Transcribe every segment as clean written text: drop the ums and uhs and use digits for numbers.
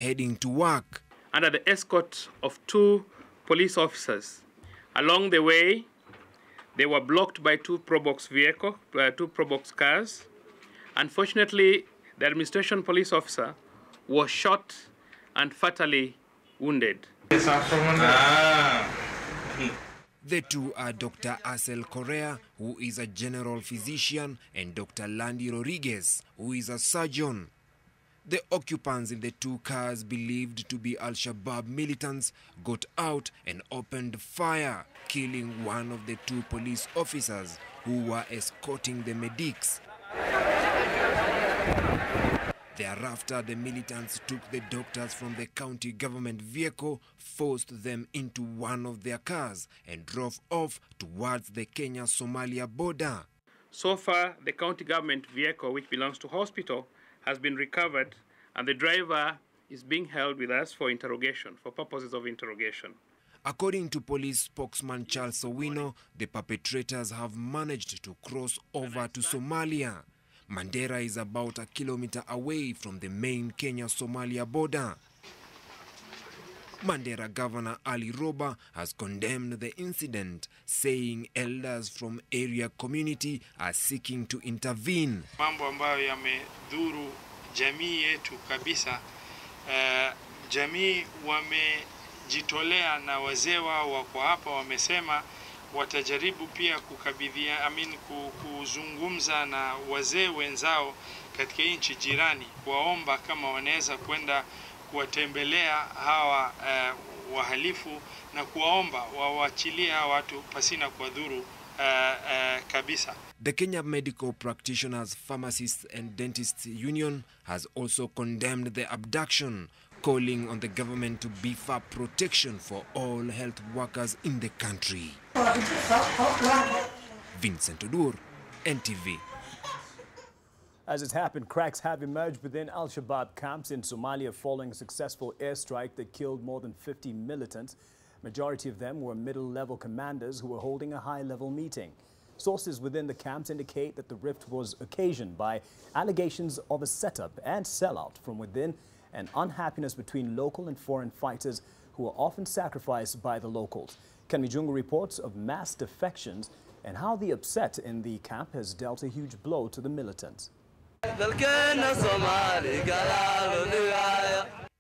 heading to work. Under the escort of 2 police officers. Along the way, they were blocked by 2 Probox cars. Unfortunately, the administration police officer was shot and fatally wounded. The two are Dr. Asel Correa, who is a general physician, and Dr. Landy Rodriguez, who is a surgeon. The occupants in the 2 cars, believed to be Al-Shabaab militants, got out and opened fire, killing one of the 2 police officers who were escorting the medics. Thereafter, the militants took the doctors from the county government vehicle, forced them into one of their cars, and drove off towards the Kenya-Somalia border. So far, the county government vehicle, which belongs to hospital, has been recovered, and the driver is being held with us for interrogation, for purposes of interrogation. According to police spokesman Charles Owino, the perpetrators have managed to cross over to Somalia. Mandera is about a kilometer away from the main Kenya-Somalia border. Mandera Governor Ali Roba has condemned the incident, saying elders from area community are seeking to intervene. Mambo ambayo yamedhuru jamii yetu kabisa. Jamii wamejitolea na wazee wao wako hapa, wamesema watajaribu pia kuzungumza na wazee wenzao katika nchi jirani, kuwaomba kama wanaweza kwenda kuwatembelea hawa wahalifu na kuwaomba wawaachilie watu pasina kuwadhuru kabisa. The Kenya Medical Practitioners, Pharmacists and Dentists Union has also condemned the abduction, calling on the government to beef up protection for all health workers in the country. Vincent Odur, NTV. As it happened, cracks have emerged within Al-Shabaab camps in Somalia following a successful airstrike that killed more than 50 militants. Majority of them were middle-level commanders who were holding a high-level meeting. Sources within the camps indicate that the rift was occasioned by allegations of a setup and sellout from within and unhappiness between local and foreign fighters who are often sacrificed by the locals. Kenmi Jungu reports of mass defections and how the upset in the camp has dealt a huge blow to the militants.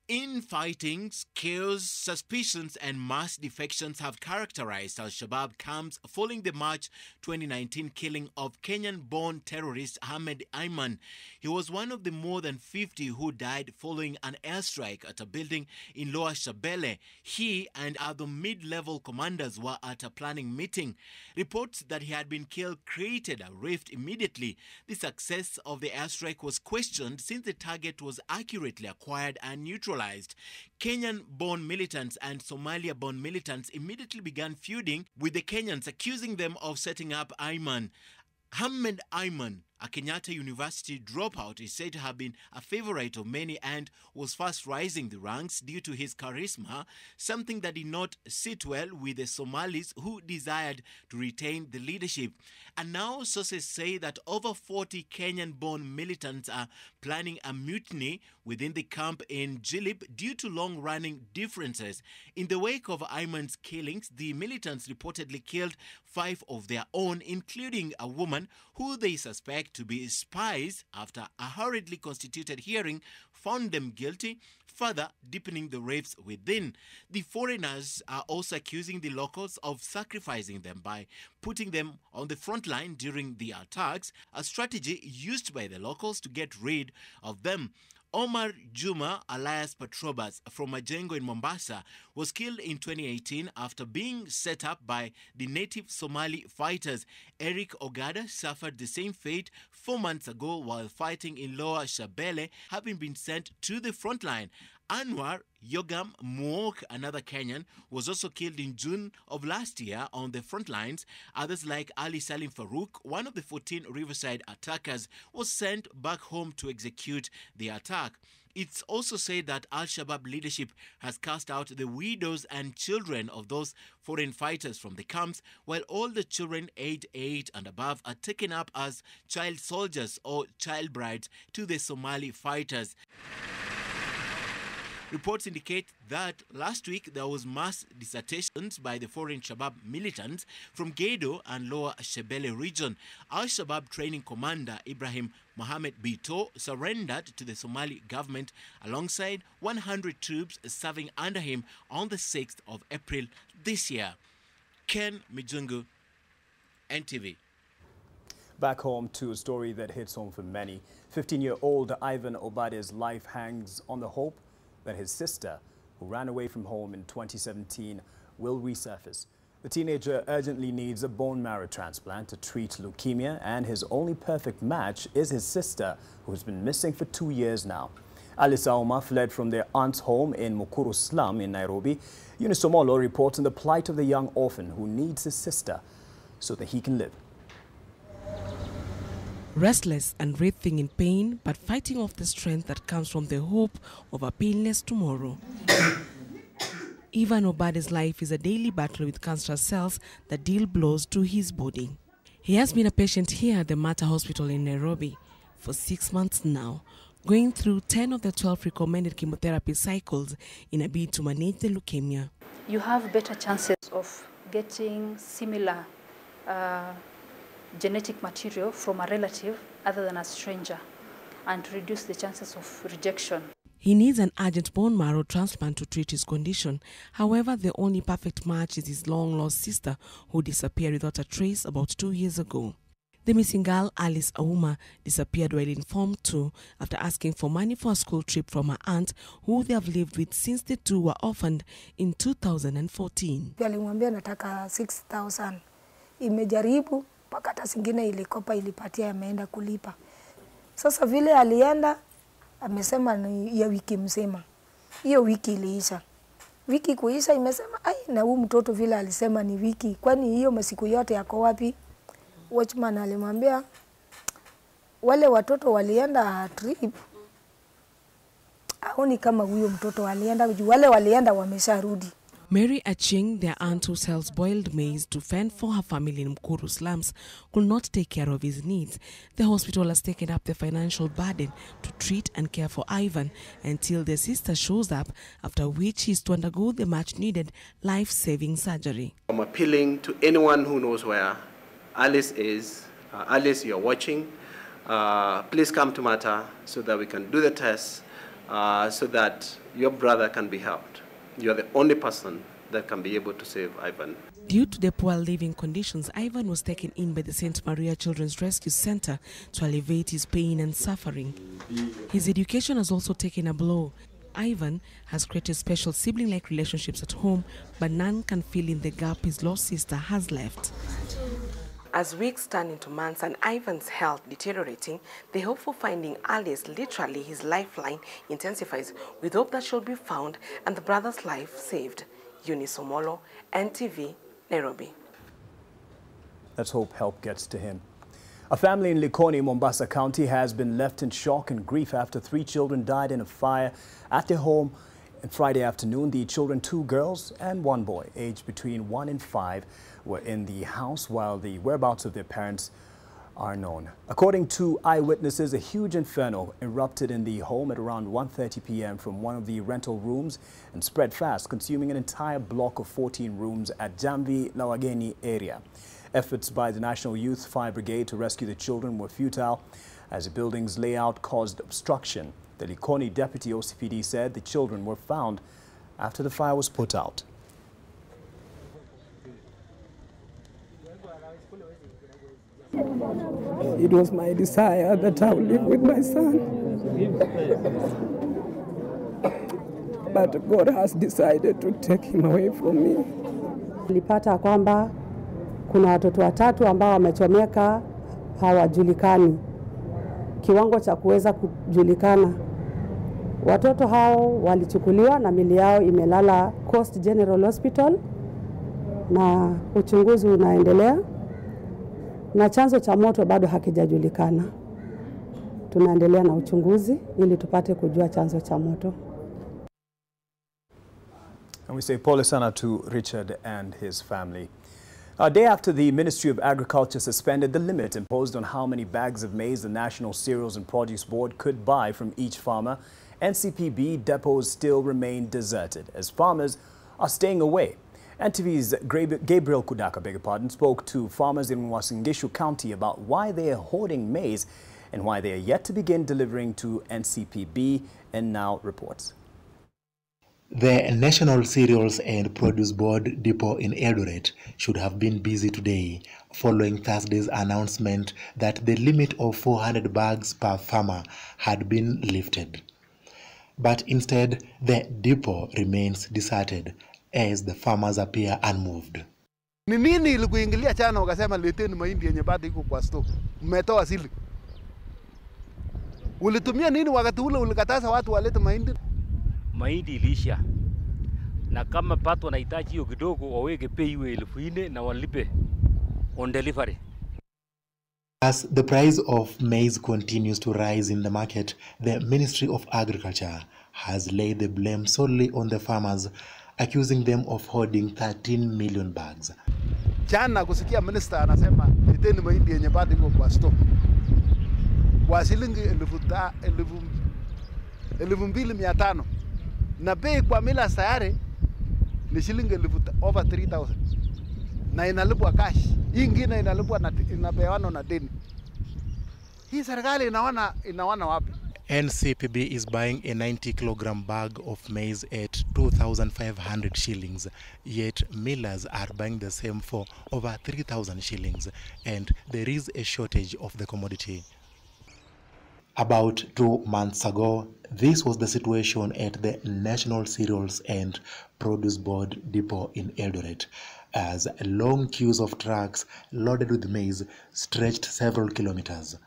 Infightings, chaos, suspicions and mass defections have characterized Al-Shabaab camps following the March 2019 killing of Kenyan-born terrorist Ahmed Ayman. He was one of the more than 50 who died following an airstrike at a building in Lower Shabelle. He and other mid-level commanders were at a planning meeting. Reports that he had been killed created a rift immediately. The success of the airstrike was questioned since the target was accurately acquired and neutralized. Kenyan-born militants and Somalia-born militants immediately began feuding with the Kenyans, accusing them of setting up Ayman. Ahmed Ayman, a Kenyatta University dropout, is said to have been a favorite of many and was fast rising the ranks due to his charisma, something that did not sit well with the Somalis who desired to retain the leadership. And now sources say that over 40 Kenyan-born militants are planning a mutiny within the camp in Jilib due to long-running differences. In the wake of Ayman's killings, the militants reportedly killed 5 of their own, including a woman who they suspect to be spies, after a hurriedly constituted hearing found them guilty, further deepening the rifts within. The foreigners are also accusing the locals of sacrificing them by putting them on the front line during the attacks, a strategy used by the locals to get rid of them. Omar Juma, alias Patrobas, from Majengo in Mombasa, was killed in 2018 after being set up by the native Somali fighters. Eric Ogada suffered the same fate 4 months ago while fighting in Lower Shabelle, having been sent to the front line. Anwar Yogam Muok, another Kenyan, was also killed in June of last year on the front lines. Others like Ali Salim Farouk, one of the 14 Riverside attackers, was sent back home to execute the attack. It's also said that Al-Shabaab leadership has cast out the widows and children of those foreign fighters from the camps, while all the children aged 8 and above are taken up as child soldiers or child brides to the Somali fighters. Reports indicate that last week there was mass dissertations by the foreign Shabab militants from Gedo and Lower Shebele region. Al-Shabaab training commander Ibrahim Mohammed Bito surrendered to the Somali government alongside 100 troops serving under him on the 6th of April this year. Ken Mijungu, NTV. Back home to a story that hits home for many. 15-year-old Ivan Obade's life hangs on the hope that his sister, who ran away from home in 2017, will resurface. The teenager urgently needs a bone marrow transplant to treat leukemia, and his only perfect match is his sister, who has been missing for 2 years now. Alice Auma fled from their aunt's home in Mukuru slum in Nairobi. Eunice Omolo reports on the plight of the young orphan who needs his sister so that he can live. Restless and writhing in pain, but fighting off the strength that comes from the hope of a painless tomorrow. Ivan Obade's life is a daily battle with cancer cells that deal blows to his body. He has been a patient here at the Mater Hospital in Nairobi for 6 months now, going through 10 of the 12 recommended chemotherapy cycles in a bid to manage the leukemia. You have better chances of getting similar genetic material from a relative other than a stranger, and to reduce the chances of rejection. He needs an urgent bone marrow transplant to treat his condition. However, the only perfect match is his long-lost sister, who disappeared without a trace about 2 years ago. The missing girl, Alice Auma, disappeared while informed too after asking for money for a school trip from her aunt, who they have lived with since the two were orphaned in 2014. Alimwambia nataka 6,000. Imejaribu mpaka hata zingine ilikopa ilipatia ameenda kulipa. Sasa vile alienda amesema ni ya wiki mzima. Hiyo wiki iliisha. Wiki kuisha imesema ai na huyu mtoto vile alisema ni wiki. Kwani hiyo masiku yote yako wapi? Watchman alimwambia wale watoto walienda trip. Haoni kama huyo mtoto alienda, wale walienda wamesharudi. Mary Aching, their aunt who sells boiled maize to fend for her family in Mukuru slums, could not take care of his needs. The hospital has taken up the financial burden to treat and care for Ivan until their sister shows up, after which he is to undergo the much-needed life-saving surgery. I'm appealing to anyone who knows where Alice is. Alice, you're watching. Please come to Mater so that we can do the tests so that your brother can be helped. You are the only person that can be able to save Ivan. Due to the poor living conditions, Ivan was taken in by the St. Maria Children's Rescue Center to alleviate his pain and suffering. His education has also taken a blow. Ivan has created special sibling-like relationships at home, but none can fill in the gap his lost sister has left. As weeks turn into months and Ivan's health deteriorating, the hope for finding Alice, literally his lifeline, intensifies, with hope that she'll be found and the brother's life saved. Eunice Omolo, NTV, Nairobi. Let's hope help gets to him. A family in Likoni, Mombasa County has been left in shock and grief after 3 children died in a fire at their home on Friday afternoon. The children, 2 girls and 1 boy, aged between 1 and 5, were in the house, while the whereabouts of their parents are known. According to eyewitnesses, a huge inferno erupted in the home at around 1:30 p.m. from one of the rental rooms and spread fast, consuming an entire block of 14 rooms at Jamvi Lawageni area. Efforts by the National Youth Fire Brigade to rescue the children were futile as the building's layout caused obstruction. The Likoni Deputy OCPD said the children were found after the fire was put out. It was my desire that I would live with my son. But God has decided to take him away from me. Nilipata kwamba kuna watoto watatu ambao wamechomeka hawajulikani. Kiwango cha kuweza kujulikana. Watoto hao walichukuliwa na mili yao imelala Coast General Hospital na uchunguzi unaendelea. Na chanzo cha moto bado hakijajulikana. Tunaendelea na uchunguzi ili tupate kujua chanzo cha moto. And we say pole sana to Richard and his family. A day after the Ministry of Agriculture suspended the limit imposed on how many bags of maize the National Cereals and Produce Board could buy from each farmer, NCPB depots still remain deserted as farmers are staying away. NTV's Gabriel Kudaka, spoke to farmers in Uasin Gishu County about why they are hoarding maize and why they are yet to begin delivering to NCPB, and now reports. The National Cereals and Produce Board depot in Eldoret should have been busy today following Thursday's announcement that the limit of 400 bags per farmer had been lifted. But instead, the depot remains deserted as the farmers appear unmoved. Ni nini ilikuingilia chana wakasema leteni mahindi yenye bado iko kwa store. Mmetoa sili. Ulitumia nini wakati ule ulikataza watu walete mahindi? Mahindi ilisha. Na kama pato wanahitaji hiyo kidogo waweke pay 4,000 na walipe on delivery. As the price of maize continues to rise in the market, the Ministry of Agriculture has laid the blame solely on the farmers, accusing them of hoarding 13 million bags. Jana kusikia minister anasema leteni mahindi yenye bado iko kwa store. Kwa shilingi 2,500 na bei kwa mila sayari ni shilingi over 3,000 na inalipwa cash. Hii ingine inalipwa na inapewana na deni. Hii serikali inaona wapi? NCPB is buying a 90-kilogram bag of maize at 2,500 shillings, yet millers are buying the same for over 3,000 shillings, and there is a shortage of the commodity. About 2 months ago, this was the situation at the National Cereals and Produce Board depot in Eldoret, as long queues of trucks loaded with maize stretched several kilometers.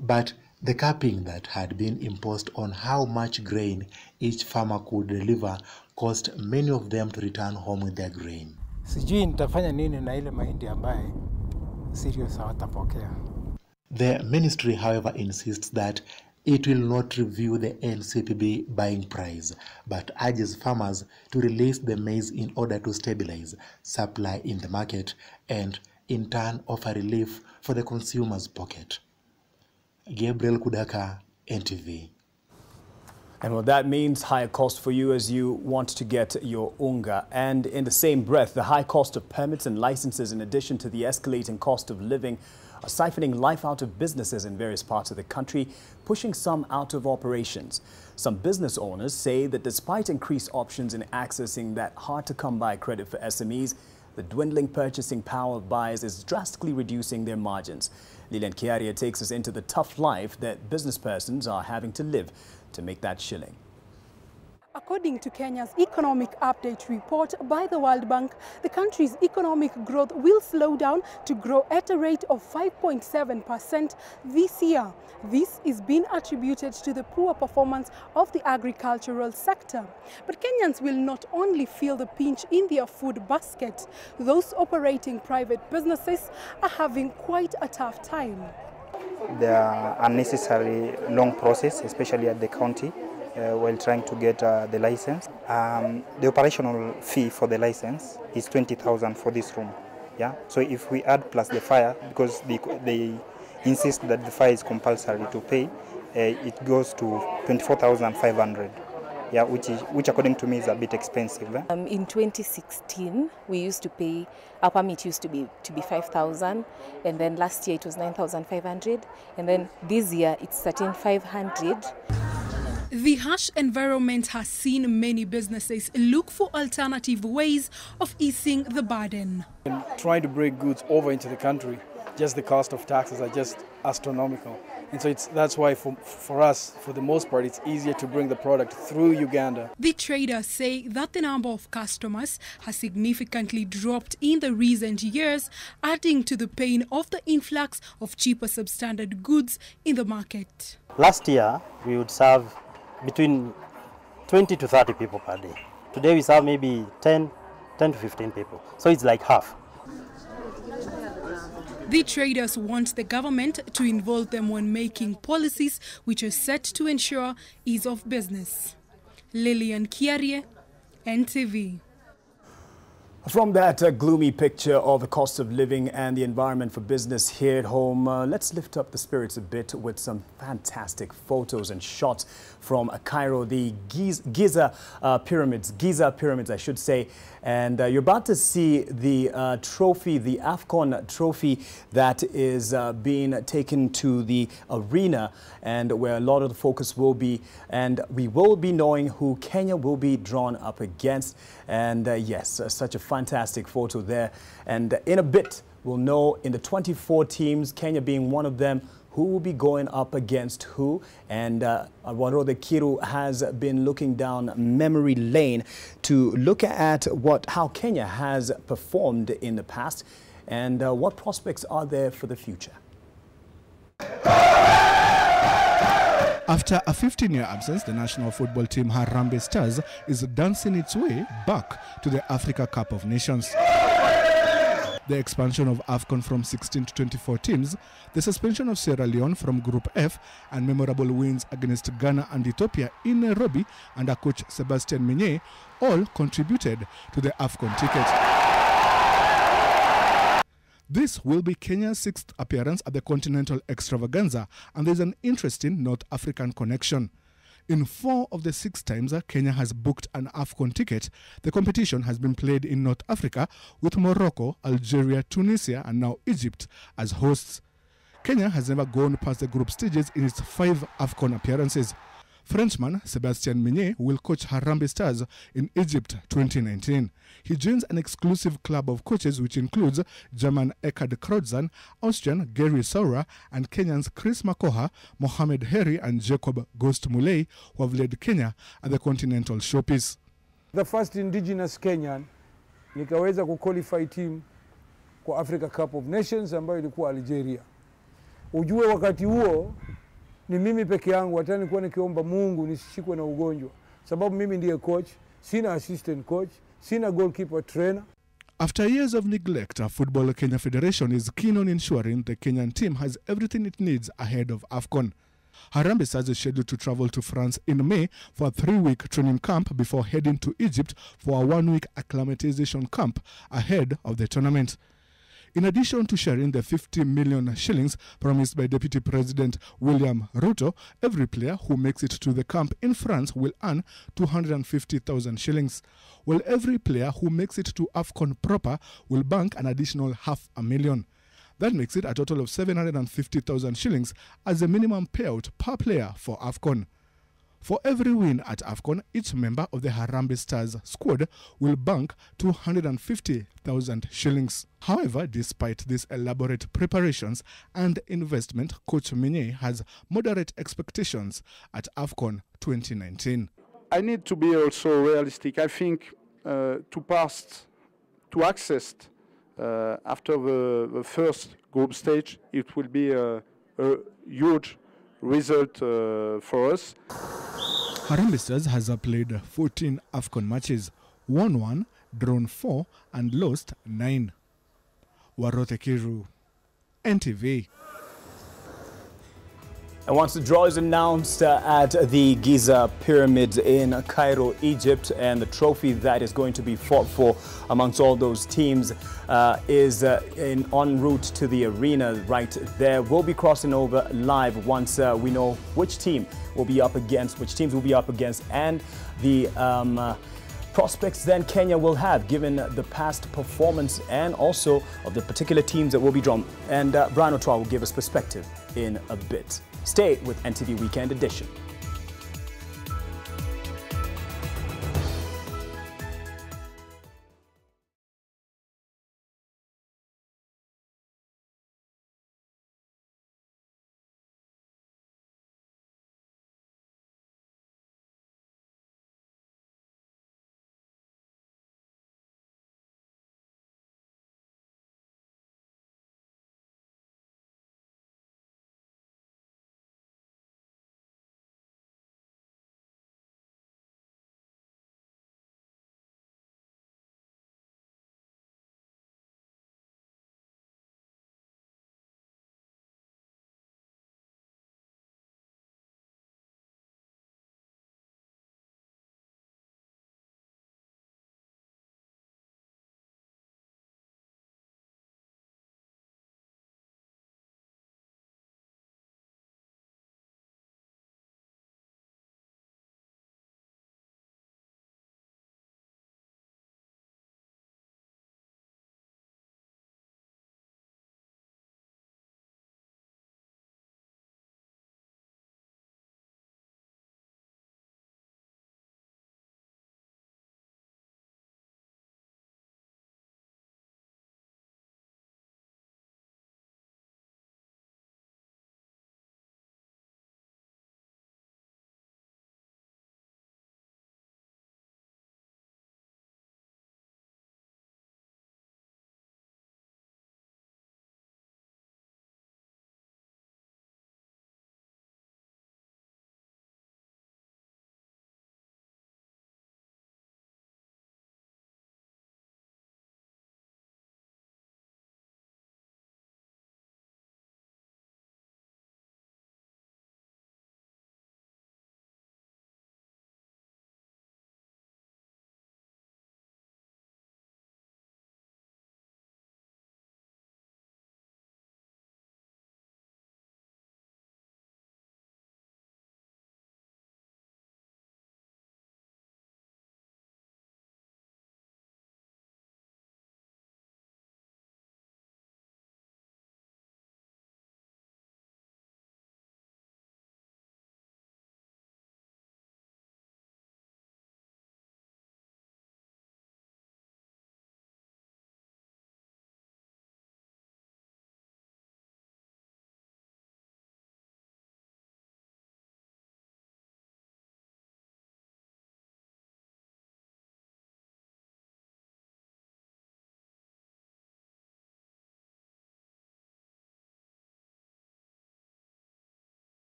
But the capping that had been imposed on how much grain each farmer could deliver caused many of them to return home with their grain. Sijui nitafanya nini na ile mahindi ambaye cereals hawatapokea. The ministry, however, insists that it will not review the NCPB buying price, but urges farmers to release the maize in order to stabilize supply in the market and, in turn, offer relief for the consumer's pocket. Gabriel Kudaka, NTV. And what that means, higher cost for you as you want to get your unga. And in the same breath, the high cost of permits and licenses, in addition to the escalating cost of living, are siphoning life out of businesses in various parts of the country, pushing some out of operations. Some business owners say that despite increased options in accessing that hard-to-come-by credit for SMEs, the dwindling purchasing power of buyers is drastically reducing their margins. Lilian Kiaria takes us into the tough life that business persons are having to live to make that shilling. According to Kenya's Economic Update report by the World Bank, the country's economic growth will slow down to grow at a rate of 5.7% this year. This is being attributed to the poor performance of the agricultural sector. But Kenyans will not only feel the pinch in their food basket. Those operating private businesses are having quite a tough time. There are unnecessary long process, especially at the county, while trying to get the license. The operational fee for the license is 20,000 for this room. Yeah. So if we add plus the fire, because they insist that the fire is compulsory to pay, it goes to 24,500. Yeah, which according to me is a bit expensive. In 2016, we used to pay, our permit used to be 5,000, and then last year it was 9,500, and then this year it's 13,500. The harsh environment has seen many businesses look for alternative ways of easing the burden. And trying to bring goods over into the country, just the cost of taxes are just astronomical. And so that's why for us, for the most part, it's easier to bring the product through Uganda. The traders say that the number of customers has significantly dropped in the recent years, adding to the pain of the influx of cheaper substandard goods in the market. Last year, we would serve between 20 to 30 people per day. Today we serve maybe 10 to 15 people. So it's like half. The traders want the government to involve them when making policies which are set to ensure ease of business. Lilian Kiarie, NTV. From that gloomy picture of the cost of living and the environment for business here at home, let's lift up the spirits a bit with some fantastic photos and shots from Cairo, the Giza pyramids, I should say. And you're about to see the trophy, the AFCON trophy that is being taken to the arena, and where a lot of the focus will be. And we will be knowing who Kenya will be drawn up against. And yes, such a fantastic photo there. And in a bit, we'll know in the 24 teams, Kenya being one of them, who will be going up against who. And Warode Kiru has been looking down memory lane to look at how Kenya has performed in the past and what prospects are there for the future. After a 15-year absence, the national football team Harambee Stars is dancing its way back to the Africa Cup of Nations. The expansion of AFCON from 16 to 24 teams, the suspension of Sierra Leone from Group F, and memorable wins against Ghana and Ethiopia in Nairobi under coach Sebastien Minye all contributed to the AFCON ticket. This will be Kenya's 6th appearance at the Continental Extravaganza, and there's an interesting North African connection. In 4 of the 6 times Kenya has booked an AFCON ticket, the competition has been played in North Africa with Morocco, Algeria, Tunisia and now Egypt as hosts. Kenya has never gone past the group stages in its 5 AFCON appearances. Frenchman Sebastien Minye will coach Harambee Stars in Egypt 2019. He joins an exclusive club of coaches which includes German Eckhard Kreutzmann, Austrian Gary Saura, and Kenyans Chris Makoha, Mohamed Heri and Jacob Ghost Mulei, who have led Kenya at the Continental Showpiece. The first indigenous Kenyan nikaweza kuqualify team kwa Africa Cup of Nations ambayo ilikuwa Algeria. Ujue wakati huo ni mimi peke yangu, hata nilikuwa nikiomba Mungu nisishikwe na ugonjwa, sababu mimi ndiye coach, sina assistant coach, sina goalkeeper trainer. After years of neglect, Football Kenya Federation is keen on ensuring the Kenyan team has everything it needs ahead of AFCON. Harambee Stars is scheduled to travel to France in May for a 3-week training camp before heading to Egypt for a 1-week acclimatization camp ahead of the tournament. In addition to sharing the 50 million shillings promised by Deputy President William Ruto, every player who makes it to the camp in France will earn 250,000 shillings, while every player who makes it to AFCON proper will bank an additional $500,000. That makes it a total of 750,000 shillings as the minimum payout per player for AFCON. For every win at AFCON, each member of the Harambee Stars squad will bank 250,000 shillings. However, despite these elaborate preparations and investment, Coach Minye has moderate expectations at AFCON 2019. I need to be also realistic. I think to access after the first group stage, it will be a huge result for us. Harambee Stars has played 14 AFCON matches, won 1, drawn 4 and lost 9. Warode Kiru, NTV. And once the draw is announced at the Giza pyramids in Cairo, Egypt, and the trophy that is going to be fought for amongst all those teams is en route to the arena right there. We'll be crossing over live once we know which team will be up against, which teams will be up against, and the prospects then Kenya will have given the past performance and also of the particular teams that will be drawn. And Brian Otoa will give us perspective in a bit. Stay with NTV Weekend Edition.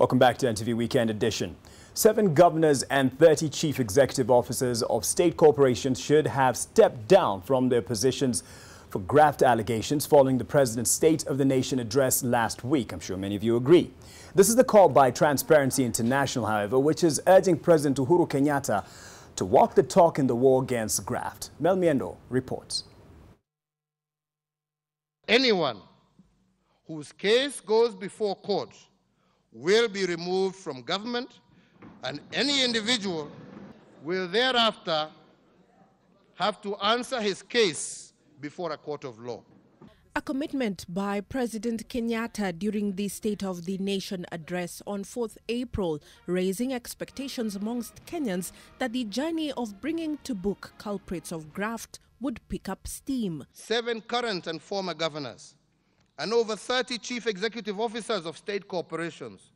Welcome back to NTV Weekend Edition. 7 governors and 30 chief executive officers of state corporations should have stepped down from their positions for graft allegations following the President's State of the Nation address last week. I'm sure many of you agree. This is the call by Transparency International, however, which is urging President Uhuru Kenyatta to walk the talk in the war against graft. Mel Miendo reports. Anyone whose case goes before court will be removed from government, and any individual will thereafter have to answer his case before a court of law. A commitment by President Kenyatta during the State of the Nation address on 4th April, raising expectations amongst Kenyans that the journey of bringing to book culprits of graft would pick up steam. 7 current and former governors and over 30 chief executive officers of state corporations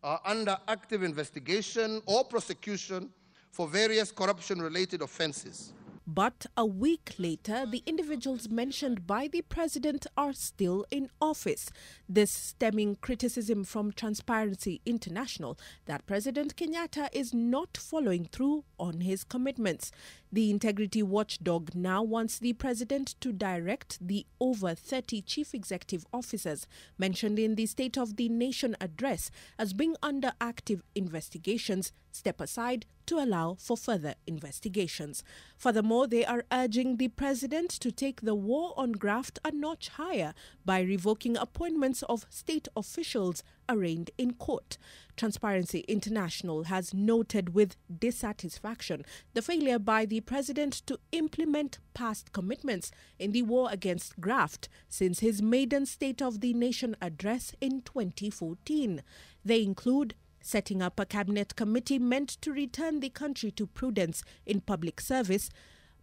are under active investigation or prosecution for various corruption-related offenses. But a week later, the individuals mentioned by the president are still in office. This stemming criticism from Transparency International that President Kenyatta is not following through on his commitments. The integrity watchdog now wants the president to direct the over 30 chief executive officers mentioned in the State of the Nation address as being under active investigations step aside to allow for further investigations. Furthermore, they are urging the president to take the war on graft a notch higher by revoking appointments of state officials arraigned in court. Transparency International has noted with dissatisfaction the failure by the president to implement past commitments in the war against graft since his maiden State of the Nation address in 2014. They include setting up a cabinet committee meant to return the country to prudence in public service,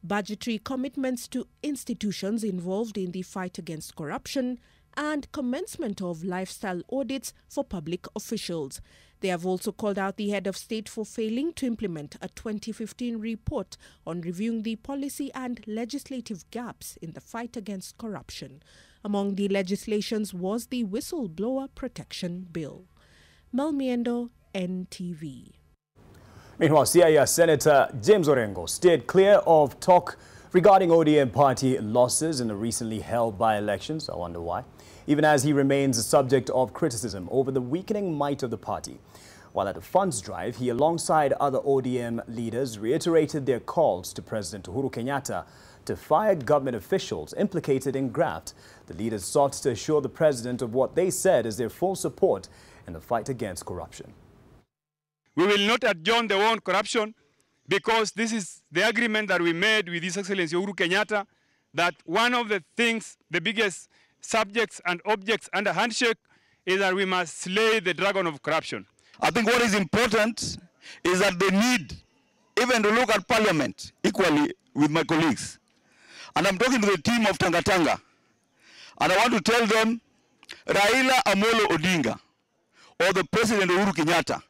budgetary commitments to institutions involved in the fight against corruption, and commencement of lifestyle audits for public officials. They have also called out the head of state for failing to implement a 2015 report on reviewing the policy and legislative gaps in the fight against corruption. Among the legislations was the Whistleblower Protection Bill. Mel Miendo, NTV. Meanwhile, Siaya Senator James Orengo stayed clear of talk regarding ODM party losses in the recently held by-elections. I wonder why. Even as he remains a subject of criticism over the weakening might of the party. While at a funds drive, he, alongside other ODM leaders, reiterated their calls to President Uhuru Kenyatta to fire government officials implicated in graft. The leaders sought to assure the president of what they said is their full support in the fight against corruption. We will not adjourn the war on corruption because this is the agreement that we made with His Excellency Uhuru Kenyatta, that one of the things, the biggest subjects and objects under handshake is that we must slay the dragon of corruption. I think what is important is that they need even to look at Parliament equally with my colleagues. And I'm talking to the team of Tanga Tanga. And I want to tell them, Raila Amolo Odinga or the President Uhuru Kenyatta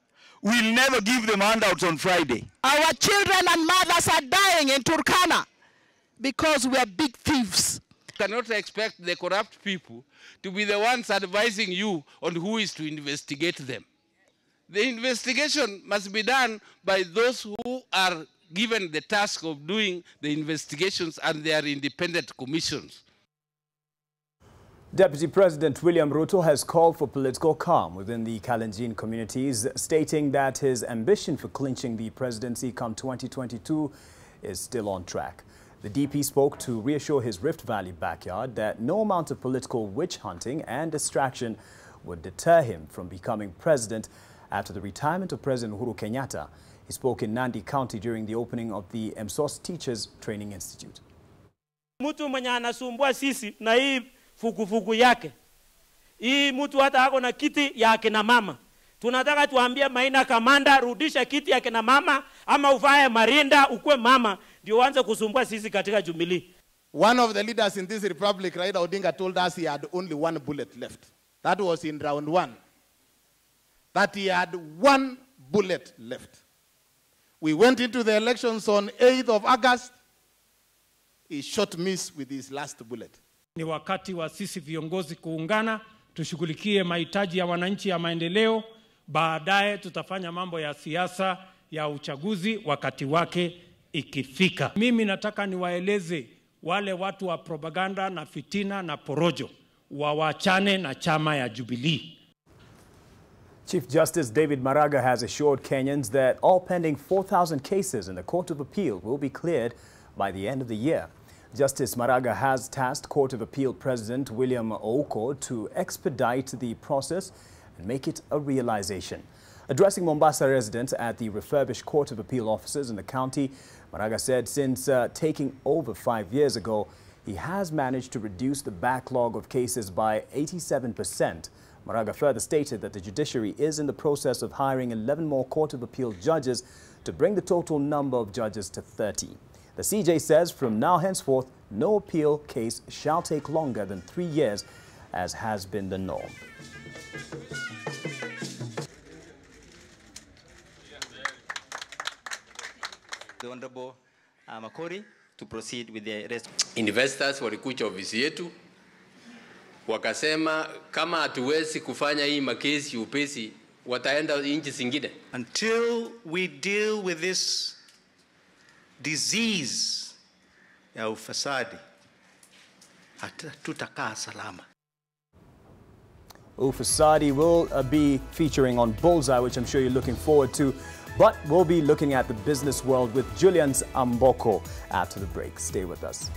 will never give them handouts on Friday. Our children and mothers are dying in Turkana because we are big thieves. You cannot expect the corrupt people to be the ones advising you on who is to investigate them. The investigation must be done by those who are given the task of doing the investigations, and they are independent commissions. Deputy President William Ruto has called for political calm within the Kalenjin communities, stating that his ambition for clinching the presidency come 2022 is still on track. The DP spoke to reassure his Rift Valley backyard that no amount of political witch hunting and distraction would deter him from becoming president after the retirement of President Uhuru Kenyatta. He spoke in Nandi County during the opening of the MSOS Teachers Training Institute. Mtu mwenye anasumbua sisi na hii fukufuku yake. Hii mtu hata hako na kiti ya akina mama. Tunataka tuambie Maina Kamanda, rudisha kiti ya akina mama ama uvae marinda ukue mama ndio uanze kusumbua sisi katika Jubilee. One of the leaders in this republic, Raila Odinga, told us he had only one bullet left. That was in round 1. That he had one bullet left. We went into the elections on 8th of August. He shot miss with his last bullet. Ni wakati wa sisi viongozi kuungana, tushughulikie mahitaji ya wananchi ya maendeleo, Baadaye tutafanya mambo ya siasa ya uchaguzi wakati wake ikifika. Mimi nataka niwaeleze wale watu wa propaganda na fitina na porojo wawachane na chama ya Jubilee. Chief Justice David Maraga has assured Kenyans that all pending 4,000 cases in the Court of Appeal will be cleared by the end of the year. Justice Maraga has tasked Court of Appeal President William Ouko to expedite the process and make it a realization. Addressing Mombasa residents at the refurbished Court of Appeal offices in the county, Maraga said since taking over 5 years ago, he has managed to reduce the backlog of cases by 87%. Maraga further stated that the judiciary is in the process of hiring 11 more Court of Appeal judges to bring the total number of judges to 30. The CJ says from now henceforth, no appeal case shall take longer than 3 years, as has been the norm. The Honorable Makori to proceed with the rest. Investors walikuja ofisi yetu wakasema kama hatuwezi kufanya hii makesi upesi wataenda nchi zingine. Until we deal with this disease ya ufisadi hatutakaa salama. Ufisadi will be featuring on Bullseye, which I'm sure you're looking forward to. But we'll be looking at the business world with Julian's Amboko after the break. Stay with us.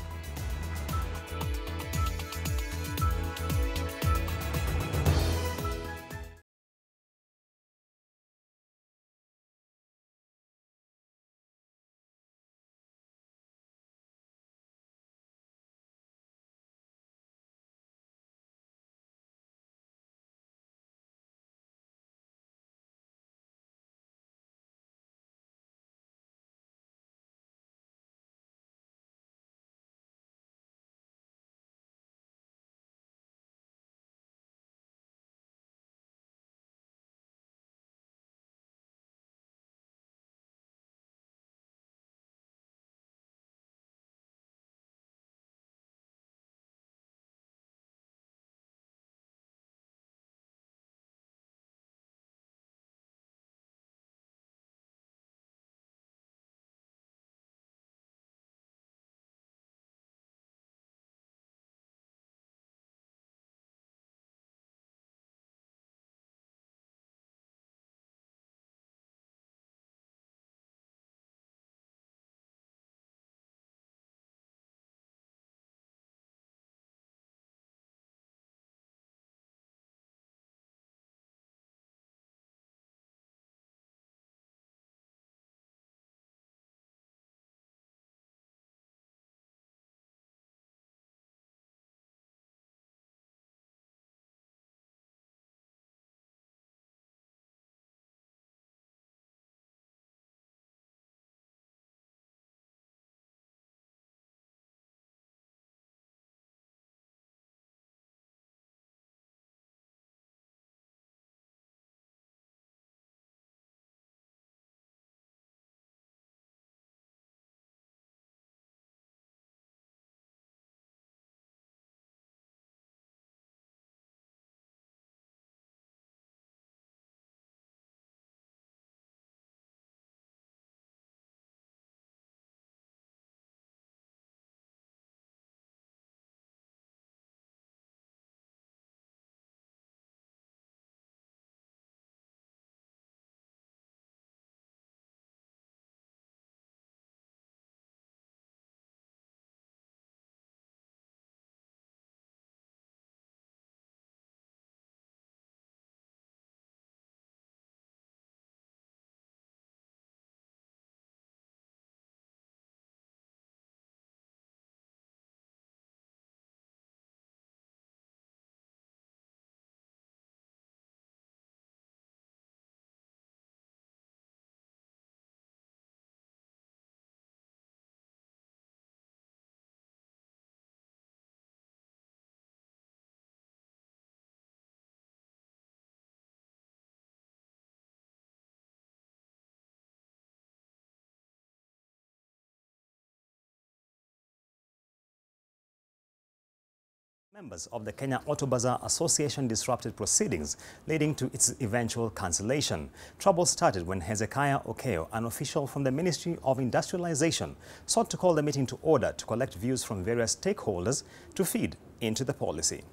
Members of the Kenya Auto Bazaar Association disrupted proceedings, leading to its eventual cancellation. Trouble started when Hezekiah Okeo, an official from the Ministry of Industrialization, sought to call the meeting to order to collect views from various stakeholders to feed into the policy.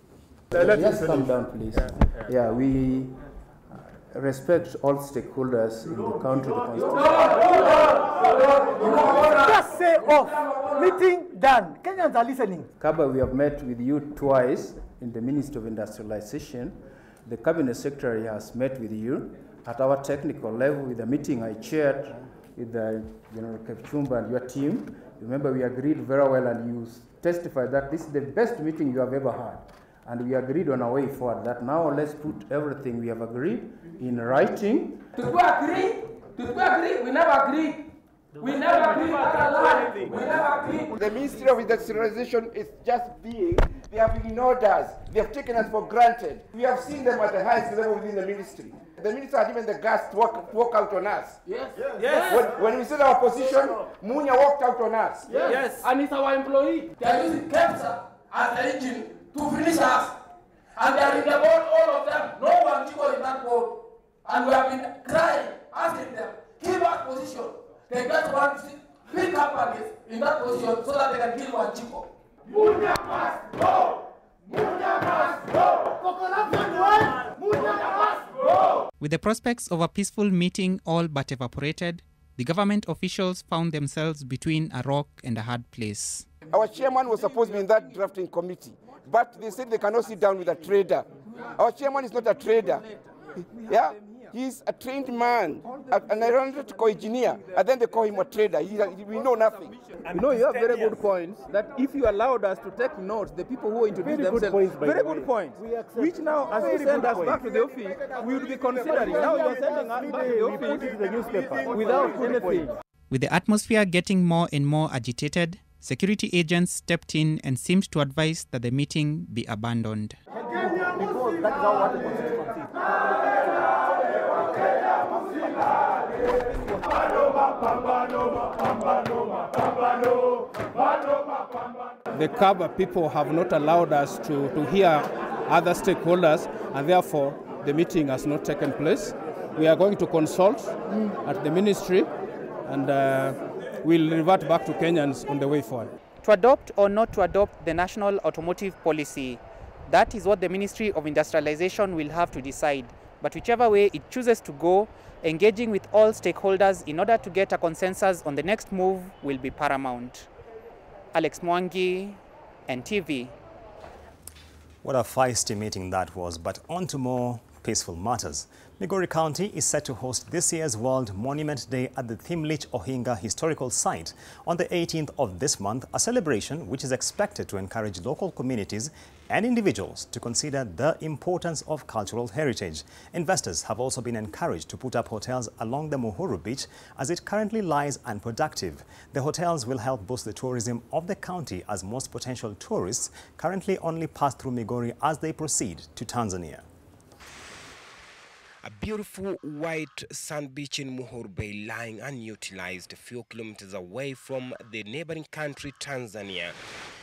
Just calm down, please. Yeah, we respect all stakeholders in the country. Just say off. Meeting done. Kenyans are listening. Kaba, we have met with you twice in the Ministry of Industrialization. The Cabinet Secretary has met with you at our technical level with a meeting I chaired with General Kepchumba and your team. Remember, we agreed very well, and you testified that this is the best meeting you have ever had. And we agreed on our way forward that now let's put everything we have agreed in writing. Did we agree? Did we agree? We never agreed. We never agreed. We never agreed. The Ministry of Industrialization is just being, they have ignored us. They have taken us for granted. We have seen them at the highest level within the ministry. The minister had even the guts to walk out on us. Yes. Yes. When we said our position, Munya walked out on us. Yes. And it's our employee. They are using KEMSA as the engine to finish us. And they are in the board, all of them. No one chico in that board. And we have been crying, asking them, keep our position. They just want big companies in that position so that they can kill one chico. Munya must go! Munya must go! Munya must go! With the prospects of a peaceful meeting all but evaporated, the government officials found themselves between a rock and a hard place. Our chairman was supposed to be in that drafting committee, but they said they cannot sit down with a trader. Our chairman is not a trader. Yeah? He's a trained man, an aeronautical engineer, and then they call him a trader. We know nothing. You know, you have very good points, that if you allowed us to take notes, the people who introduced themselves, very good points, which now, as you send us back to the office, we would be considering. Now you're sending us back to the office to the newspaper without anything. With the atmosphere getting more and more agitated, security agents stepped in and seemed to advise that the meeting be abandoned. Because that is how the constituency. The Kaba people have not allowed us to hear other stakeholders, and therefore the meeting has not taken place. We are going to consult at the ministry, and we'll revert back to Kenyans on the way forward. To adopt or not to adopt the national automotive policy, that is what the Ministry of Industrialization will have to decide. But whichever way it chooses to go, engaging with all stakeholders in order to get a consensus on the next move will be paramount. Alex Mwangi, NTV. What a feisty meeting that was, but on to more peaceful matters. Migori County is set to host this year's World Monument Day at the Thimlich Ohinga Historical Site on the 18th of this month, a celebration which is expected to encourage local communities and individuals to consider the importance of cultural heritage. Investors have also been encouraged to put up hotels along the Muhuru Beach as it currently lies unproductive. The hotels will help boost the tourism of the county, as most potential tourists currently only pass through Migori as they proceed to Tanzania. A beautiful white sand beach in Muhuru Bay, lying unutilized a few kilometers away from the neighboring country, Tanzania.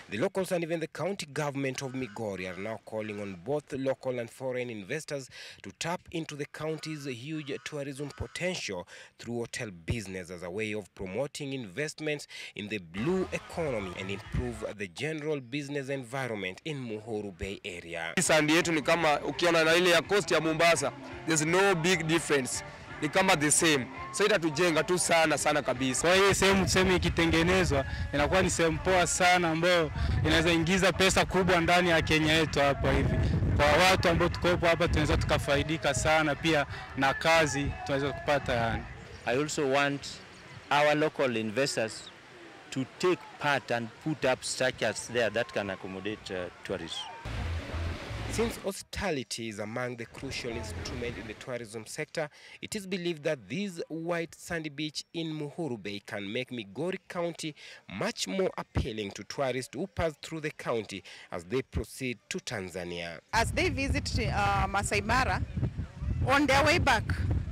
The locals and even the county government of Migori are now calling on both local and foreign investors to tap into the county's huge tourism potential through hotel business as a way of promoting investments in the blue economy and improve the general business environment in Muhuru Bay area. Sandi yetu ni kama ukiona na ile ya coast ya Mombasa, there's no big difference. Ni kama the same. So itatujenga tu sana kabisa. Kwa hiyo sehemu ikitengenezwa inakuwa ni sehemu poa sana ambayo inaweza ingiza pesa kubwa ndani ya Kenya yetu hapa hivi. Kwa watu ambao tuko hapa tunaweza tukafaidika sana, pia na kazi tunaweza kupata yani. I also want our local investors to take part and put up structures there that can accommodate tourists. Since hospitality is among the crucial instruments in the tourism sector, it is believed that this white sandy beach in Muhuru Bay can make Migori County much more appealing to tourists who pass through the county as they proceed to Tanzania. As they visit Masai Mara, on their way back,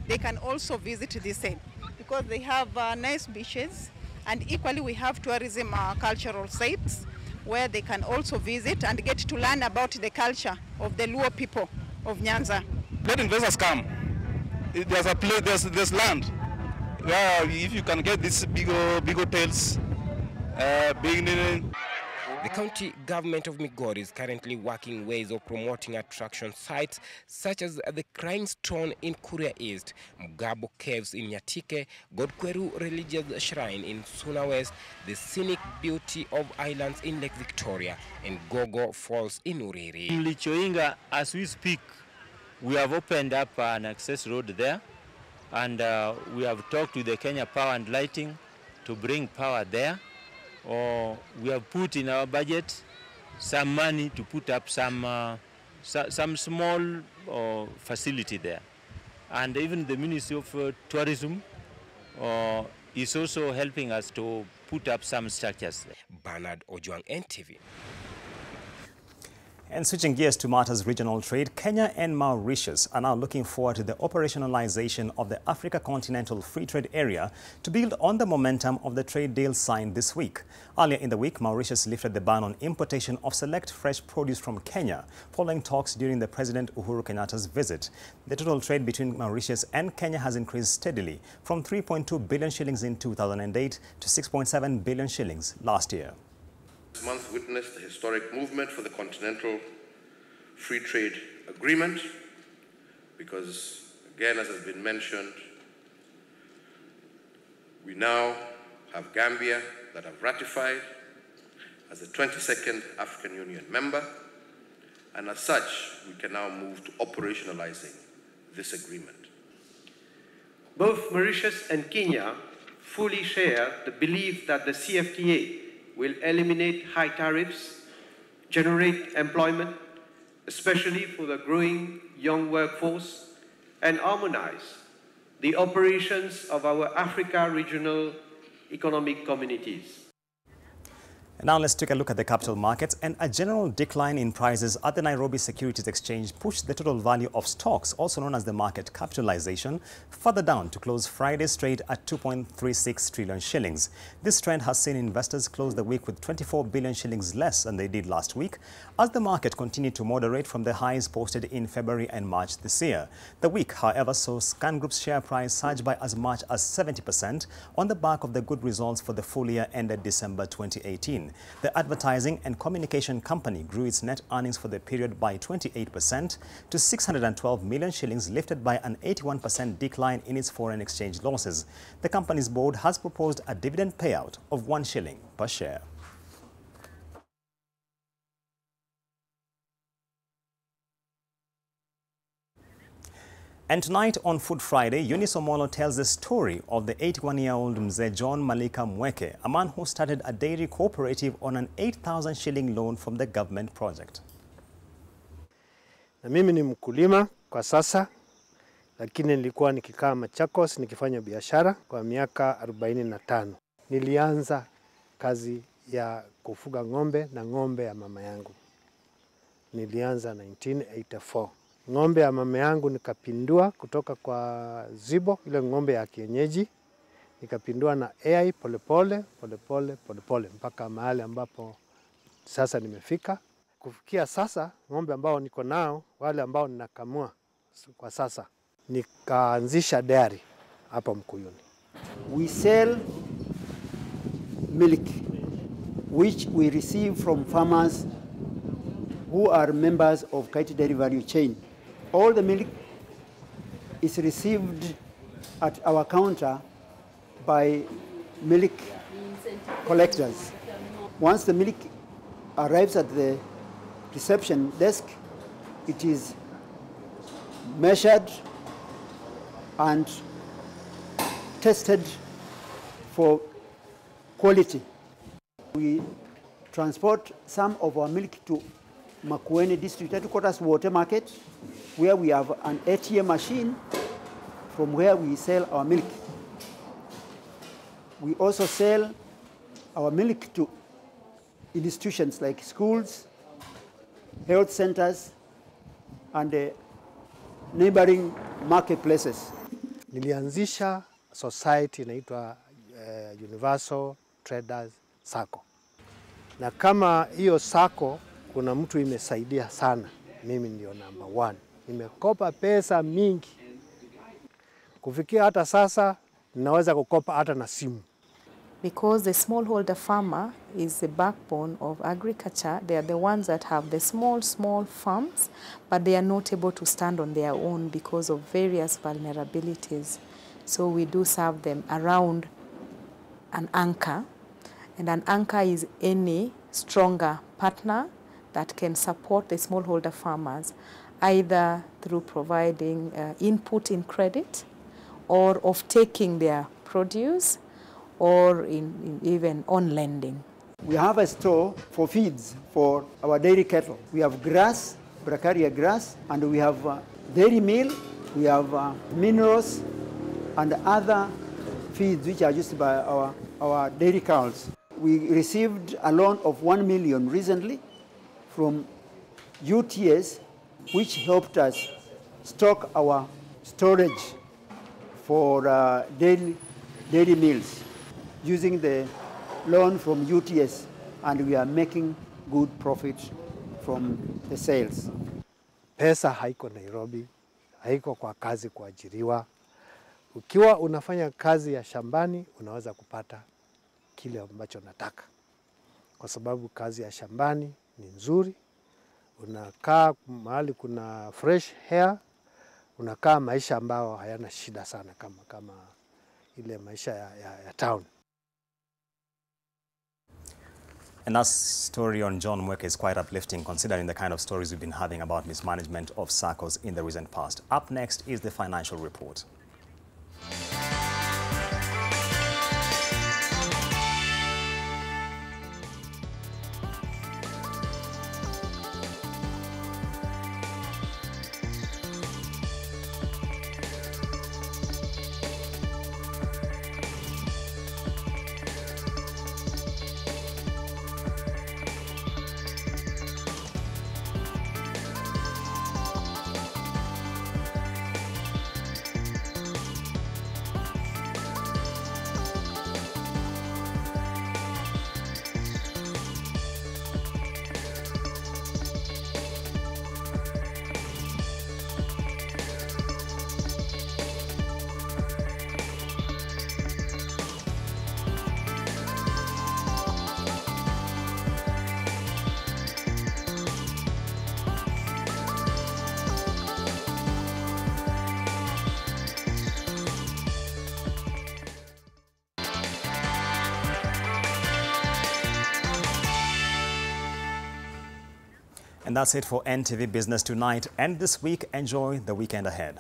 they can also visit this side because they have nice beaches, and equally we have tourism cultural sites. where they can also visit and get to learn about the culture of the Luo people of Nyanza. Let investors come. There's a place, there's land. If you can get these big hotels, The county government of Migori is currently working ways of promoting attraction sites such as the Crying Stone in Kuria East, Mugabo Caves in Nyatike, Godkweru Religious Shrine in Suna West, the scenic beauty of islands in Lake Victoria, and Gogo Falls in Uriri. In Lichoinga, as we speak, we have opened up an access road there, and we have talked to the Kenya Power and Lighting to bring power there. Or we have put in our budget some money to put up some small facility there. And even the Ministry of Tourism is also helping us to put up some structures. Bernard Ojwang, NTV. And switching gears to matters regional trade, Kenya and Mauritius are now looking forward to the operationalization of the Africa Continental Free Trade Area to build on the momentum of the trade deal signed this week. Earlier in the week, Mauritius lifted the ban on importation of select fresh produce from Kenya, following talks during the President Uhuru Kenyatta's visit. The total trade between Mauritius and Kenya has increased steadily from 3.2 billion shillings in 2008 to 6.7 billion shillings last year. This month witnessed a historic movement for the Continental Free Trade Agreement because, again, as has been mentioned, we now have Gambia that have ratified as the 22nd African Union member, and as such, we can now move to operationalizing this agreement. Both Mauritius and Kenya fully share the belief that the CFTA will eliminate high tariffs, generate employment, especially for the growing young workforce, and harmonize the operations of our Africa regional economic communities. Now let's take a look at the capital markets, and a general decline in prices at the Nairobi Securities Exchange pushed the total value of stocks, also known as the market capitalization, further down to close Friday's trade at 2.36 trillion shillings. This trend has seen investors close the week with 24 billion shillings less than they did last week, as the market continued to moderate from the highs posted in February and March this year. The week, however, saw Scan Group's share price surge by as much as 70% on the back of the good results for the full year ended December 2018. The advertising and communication company grew its net earnings for the period by 28% to 612 million shillings, lifted by an 81% decline in its foreign exchange losses. The company's board has proposed a dividend payout of 1 shilling per share. And tonight on Food Friday, Eunice Omolo tells the story of the 81-year-old Mzee John Malika Mweke, a man who started a dairy cooperative on an 8,000 shilling loan from the government project. Na mimi ni mkulima kwa sasa, lakini nilikuwa nikikaa Machakos nikifanya biashara kwa miaka 45. Nilianza kazi ya kufuga ng'ombe na ng'ombe ya mama yangu. Nilianza 1984. Ng'ombe ya mama yangu nikapindua kutoka kwa zibo, ile ng'ombe ya kienyeji, nikapindua na AI polepole mpaka mahali ambapo sasa nimefika. Kufikia sasa ng'ombe ambao niko nao, wale ambao ninakamua kwa sasa, nikaanzisha dairy hapa Mkuyuni. We sell milk which we receive from farmers who are members of Kaiti Dairy Value Chain. All the milk is received at our counter by milk collectors. Once the milk arrives at the reception desk, it is measured and tested for quality. We transport some of our milk to Makueni District Headquarters Water Market, where we have an ATM machine from where we sell our milk. We also sell our milk to institutions like schools, health centers, and neighboring marketplaces. Nilianzisha society inaitwa Universal Traders Sacco. na kama hiyo sako kuna mtu imesaidia sana, mimi ndio number 1. Nimekopa pesa mingi. Kufikia hata sasa ninaweza kukopa hata na simu. Because the smallholder farmer is the backbone of agriculture. They are the ones that have the small farms, but they are not able to stand on their own because of various vulnerabilities. So we do serve them around an anchor, and an anchor is any stronger partner that can support the smallholder farmers, either through providing input in credit or of taking their produce, or in even on lending. We have a store for feeds for our dairy cattle. We have grass, bracharia grass, and we have dairy meal, we have minerals, and other feeds which are used by our dairy cows. We received a loan of 1 million recently from UTS, which helped us stock our storage for dairy meals using the loan from UTS, and we are making good profit from the sales. Pesa haiko Nairobi, haiko kwa kazi kuajiriwa. Ukiwa unafanya kazi ya shambani, unaweza kupata kile ambacho nataka. Kwa sababu kazi ya shambani ni nzuri, unakaa mahali kuna fresh air, unakaa maisha ambao hayana shida sana kama ile maisha ya town. And that story on John Mweke is quite uplifting considering the kind of stories we've been having about mismanagement of SACCOs in the recent past. Up next is the financial report. And that's it for NTV Business Tonight and this week. Enjoy the weekend ahead.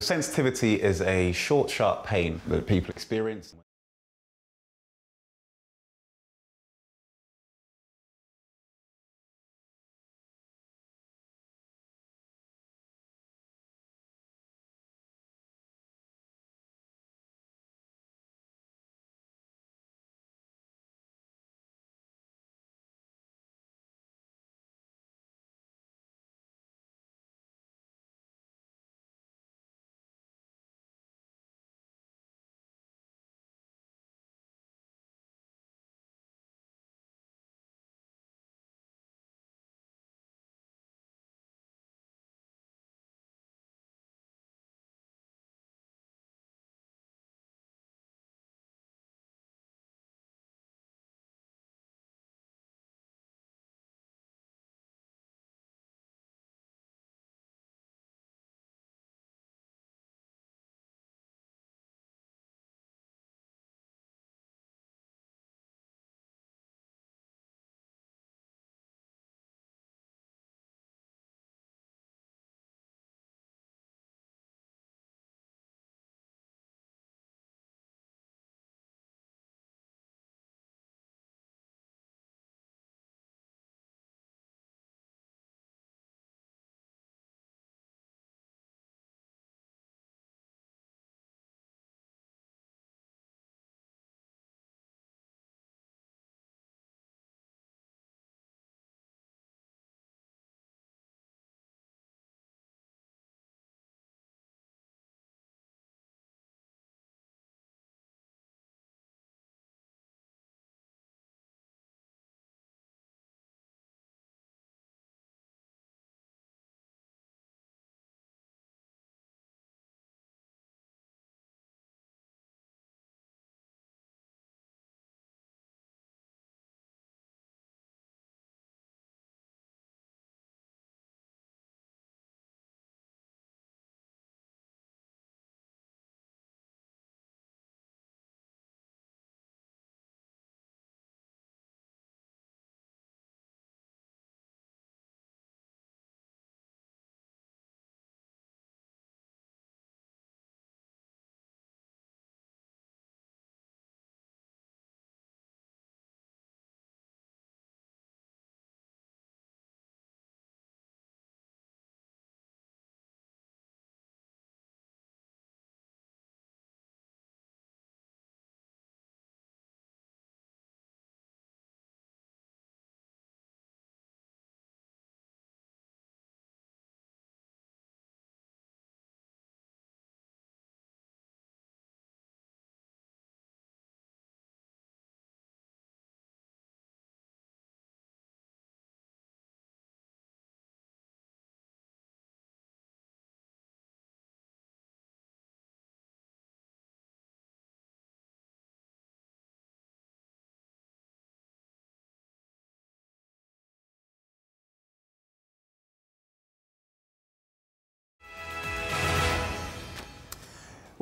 Sensitivity is a short, sharp pain that people experience.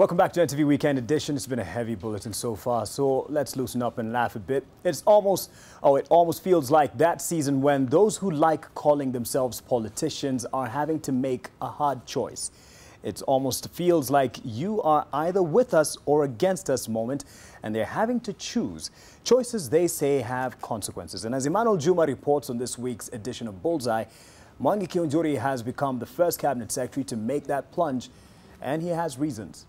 Welcome back to NTV Weekend Edition. It's been a heavy bulletin so far, so let's loosen up and laugh a bit. It almost feels like that season when those who like calling themselves politicians are having to make a hard choice. It almost feels like you are either with us or against us moment, and they're having to choose. Choices, they say, have consequences. And as Emmanuel Juma reports on this week's edition of Bullseye, Mwangi Kiunjuri has become the first cabinet secretary to make that plunge, and he has reasons.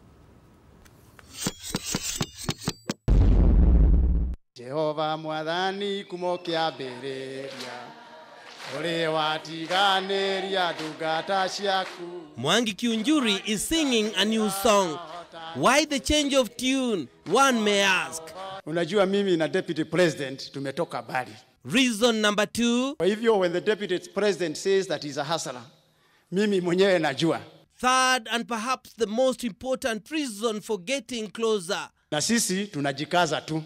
Jehova mwadhani kumokia bereria ole watiganeria dugata shaku. Mwangi Kiunjuri is singing a new song. Why the change of tune, one may ask? Unajua mimi na deputy president tumetoka bali. Reason number 2. Kwa hivyo when the deputy president says that he's a hustler, mimi mwenyewe najua. Third and perhaps the most important reason for getting closer. Na sisi tunajikaza tu.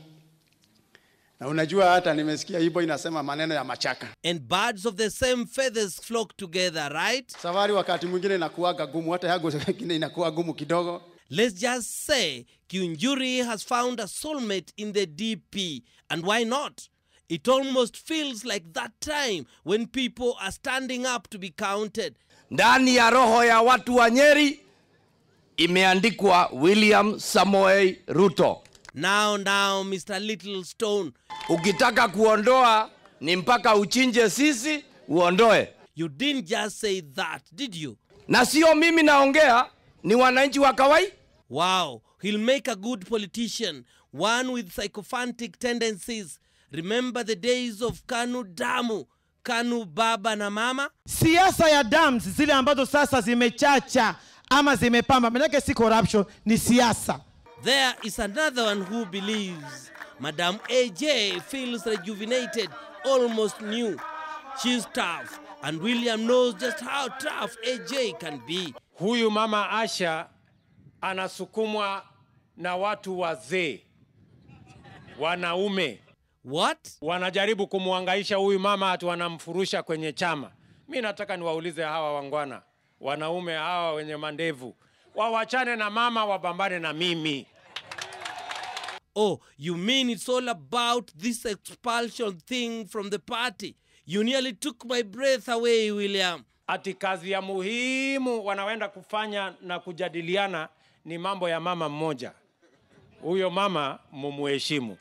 Na unajua hata nimesikia Igbo inasema maneno ya machaka. And birds of the same feathers flock together, right? Safari wakati mwingine inakuwa gumu, hata yago nyingine inakuwa gumu kidogo. Let's just say Kiunjuri has found a soulmate in the DP. And why not? It almost feels like that time when people are standing up to be counted. Ndani ya roho ya watu wa Nyeri imeandikwa William Samoei Ruto. Now, Mr. Little Stone. Ukitaka kuondoa ni mpaka uchinje sisi uondoe. You didn't just say that, did you? Na sio mimi naongea, ni wananchi wa kawaida. Wow, he'll make a good politician, one with psychophantic tendencies. Remember the days of Kanu Damu, Kanu Baba na Mama? Siasa ya dams zile ambazo sasa zimechacha ama zimepamba, manake si corruption, ni siasa. There is another one who believes Madam AJ feels rejuvenated, almost new. She's tough, and William knows just how tough AJ can be. Huyu mama Asha anasukumwa na watu wazee, wanaume. What? Wanajaribu kumuhangaisha huyu mama ati wanamfurusha kwenye chama. Mimi nataka niwaulize hawa wangwana, wanaume hawa wenye mandevu, wawachane na mama, wabambane na mimi. Oh, you mean it's all about this expulsion thing from the party? You nearly took my breath away, William. Ati kazi ya muhimu wanaenda kufanya na kujadiliana ni mambo ya mama mmoja. Huyo mama mumuheshimu.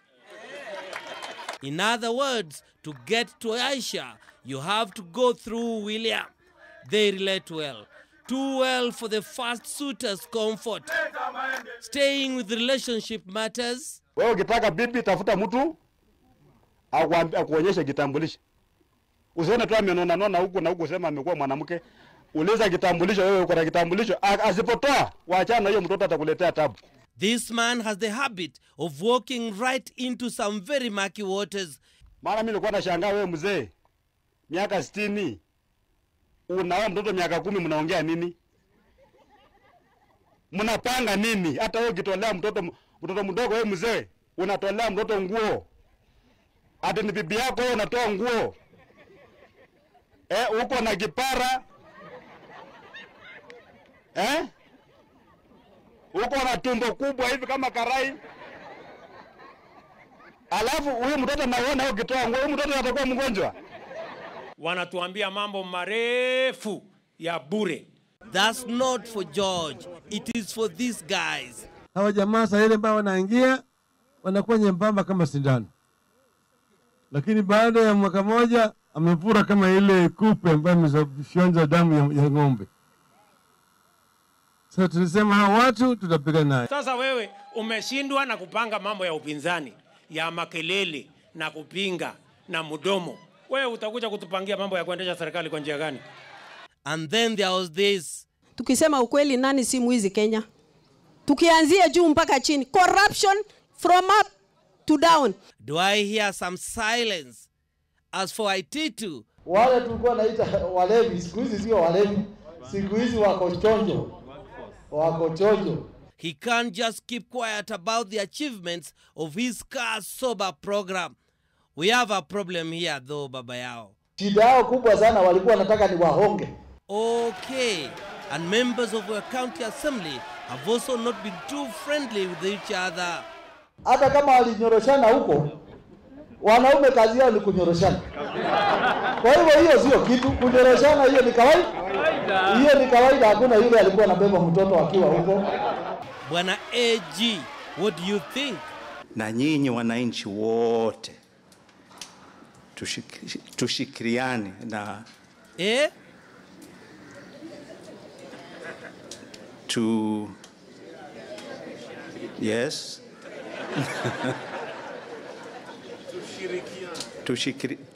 In other words, to get to Aisha, you have to go through William. They relate well. Too well for the first suitor's comfort. Staying with relationship matters. Wewe ukitaka bibi tafuta mtu akuonyeshe kitambulisho. Usione tu amenona huko na huko sema amekuwa mwanamke. Uliza kitambulisho, wewe uko na kitambulisho. Asipotoa, waachana hiyo mtoto atakuletea tabu. This man has the habit of walking right into some very murky waters. Mara mimi nilikuwa nashangaa wewe mzee. Miaka 60. Unaoa mtoto miaka 10 mnaongea nini? Mnapanga nini? Hata wewe ukitolea mtoto mdogo wewe mzee, unatolea mtoto nguo. Hata ni bibi yako wewe unatoa nguo. Uko na kipara. Uko na tumbo kubwa hivi kama karai. Alafu huyu mtoto anaona ukitoa nguo, huyu mtoto atakuwa mgonjwa. Wanatuambia mambo marefu ya bure. That's not for George. It is for these guys. Hawa jamaa sasa ile ambao wanaingia wanakuwa nyembamba kama sindano. Lakini baada ya mwaka moja amepura kama ile kupe ambayo imefyonza damu ya ng'ombe. Sasa tulisema hawa watu tutapiga naye. Sasa wewe umeshindwa na kupanga mambo ya upinzani, ya makelele na kupinga na mdomo. Wewe utakuja kutupangia mambo ya kuendesha serikali kwa njia gani? And then there was this. Tukisema ukweli, nani si mwizi Kenya? Tukianzia juu mpaka chini, corruption from up to down. Do I hear some silence? As for IT2, wale tulikuwa naita walevi, siku hizi sio walevi, siku hizi wako chonjo. He can't just keep quiet about the achievements of his car sober program. We have a problem here though, baba yao. Shida yao kubwa sana walikuwa wanataka ni wahonge. Okay, and members of our county assembly have also not been too friendly with each other. Hata kama walinyoroshana huko, wanaume kazi yao ni kunyoroshana. Kwa hivyo hiyo sio kitu, kunyoroshana hiyo ni kawaida. Hiyo ni kawaida, hakuna yule alikuwa anabeba mtoto akiwa huko. Bwana AG, what do you think? Na nyinyi wananchi wote tushikiriane na yes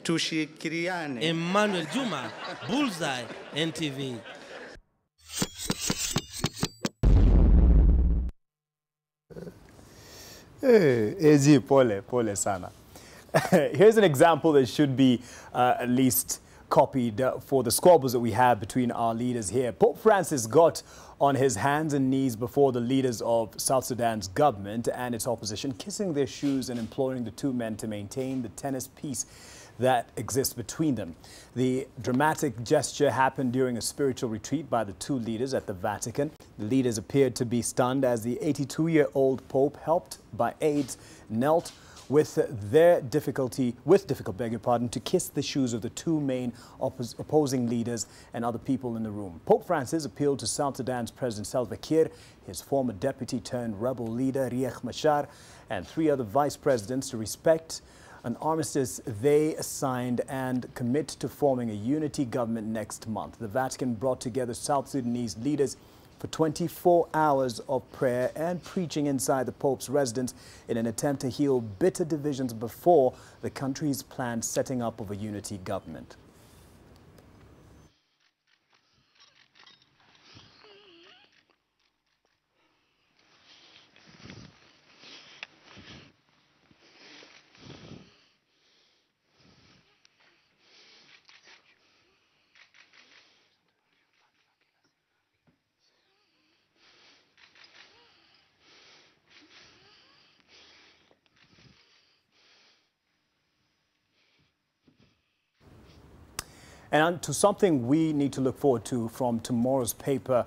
tushikiriane. Emmanuel Juma, Bullseye, NTV. AG, pole sana. Here's an example that should be at least copied for the squabbles that we have between our leaders here. Pope Francis got on his hands and knees before the leaders of South Sudan's government and its opposition, kissing their shoes and imploring the two men to maintain the tennis peace that exists between them. The dramatic gesture happened during a spiritual retreat by the two leaders at the Vatican. The leaders appeared to be stunned as the 82-year-old Pope, helped by aides, knelt with difficult, to kiss the shoes of the two main opposing leaders and other people in the room. Pope Francis appealed to South Sudan's President Salva Kiir, his former deputy turned rebel leader Riek Machar, and three other vice presidents to respect an armistice they signed and commit to forming a unity government next month. The Vatican brought together South Sudanese leaders for 24 hours of prayer and preaching inside the Pope's residence in an attempt to heal bitter divisions before the country's planned setting up of a unity government. And to something we need to look forward to from tomorrow's paper.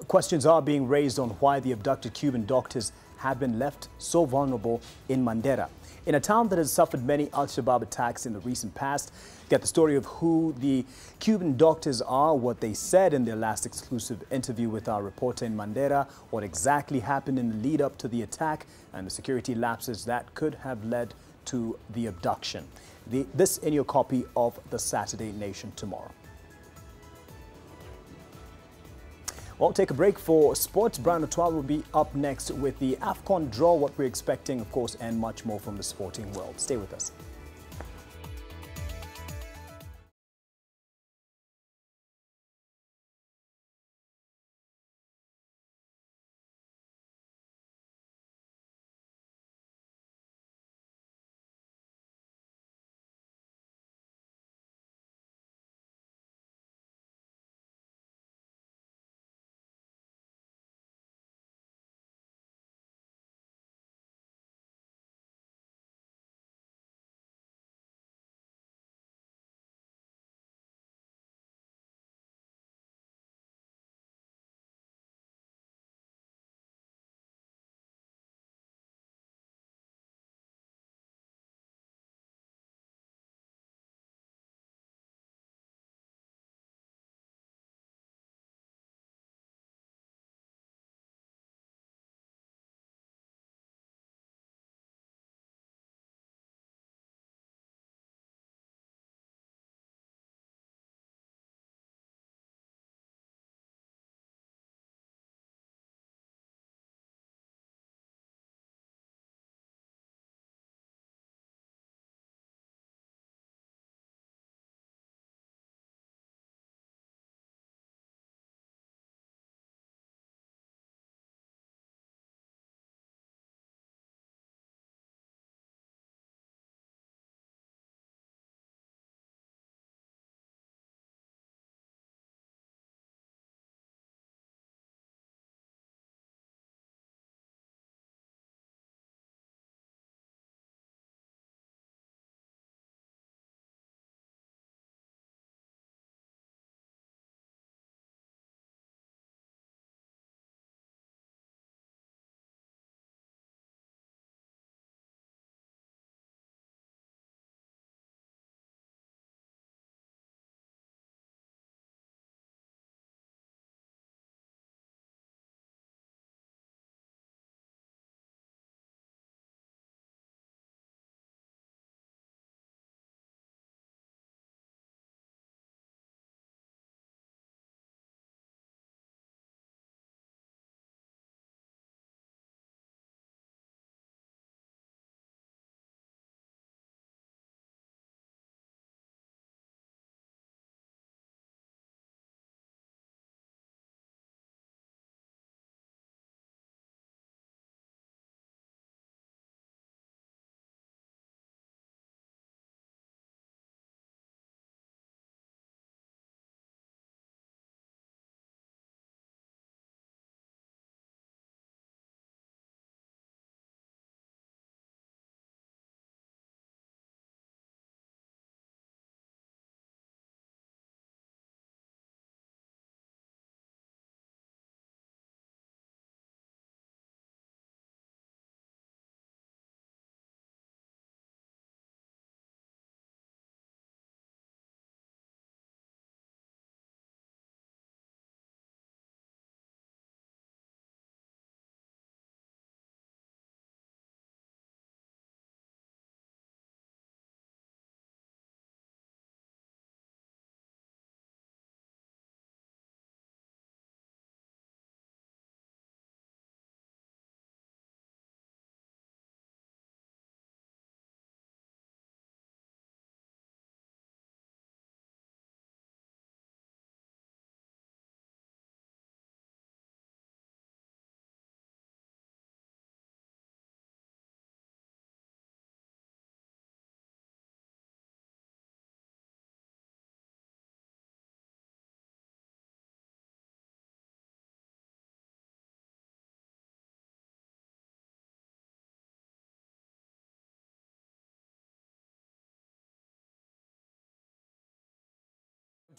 Questions are being raised on why the abducted Cuban doctors have been left so vulnerable in Mandera. In a town that has suffered many Al-Shabaab attacks in the recent past, get the story of who the Cuban doctors are, what they said in their last exclusive interview with our reporter in Mandera, what exactly happened in the lead up to the attack, and the security lapses that could have led to the abduction. This in your copy of the Saturday Nation tomorrow. Well, take a break for sports. Brian Otwal will be up next with the AFCON draw, what we're expecting, of course, and much more from the sporting world. Stay with us.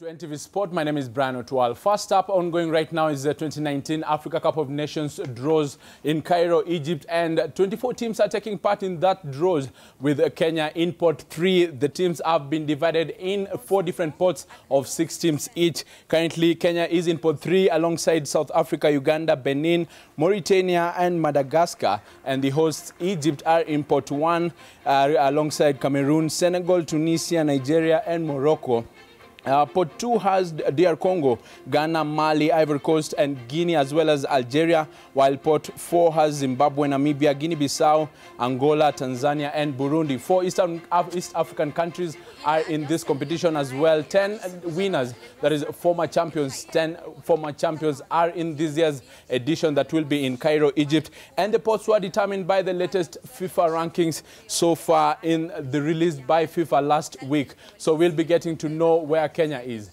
To NTV Sport, my name is Brian Otual. First up, ongoing right now is the 2019 Africa Cup of Nations draws in Cairo, Egypt, and 24 teams are taking part in that draws with Kenya in pot 3. The teams have been divided in 4 different pots of 6 teams each. Currently, Kenya is in pot 3 alongside South Africa, Uganda, Benin, Mauritania, and Madagascar. And the hosts, Egypt, are in pot 1 alongside Cameroon, Senegal, Tunisia, Nigeria, and Morocco. Pot 2 has DR Congo, Ghana, Mali, Ivory Coast, and Guinea, as well as Algeria, while pot 4 has Zimbabwe, Namibia, Guinea-Bissau, Angola, Tanzania, and Burundi. 4 East African countries are in this competition as well. 10 winners, that is former champions, 10 former champions are in this year's edition that will be in Cairo, Egypt. And the pots were determined by the latest FIFA rankings so far in the released by FIFA last week. So we'll be getting to know where Kenya is.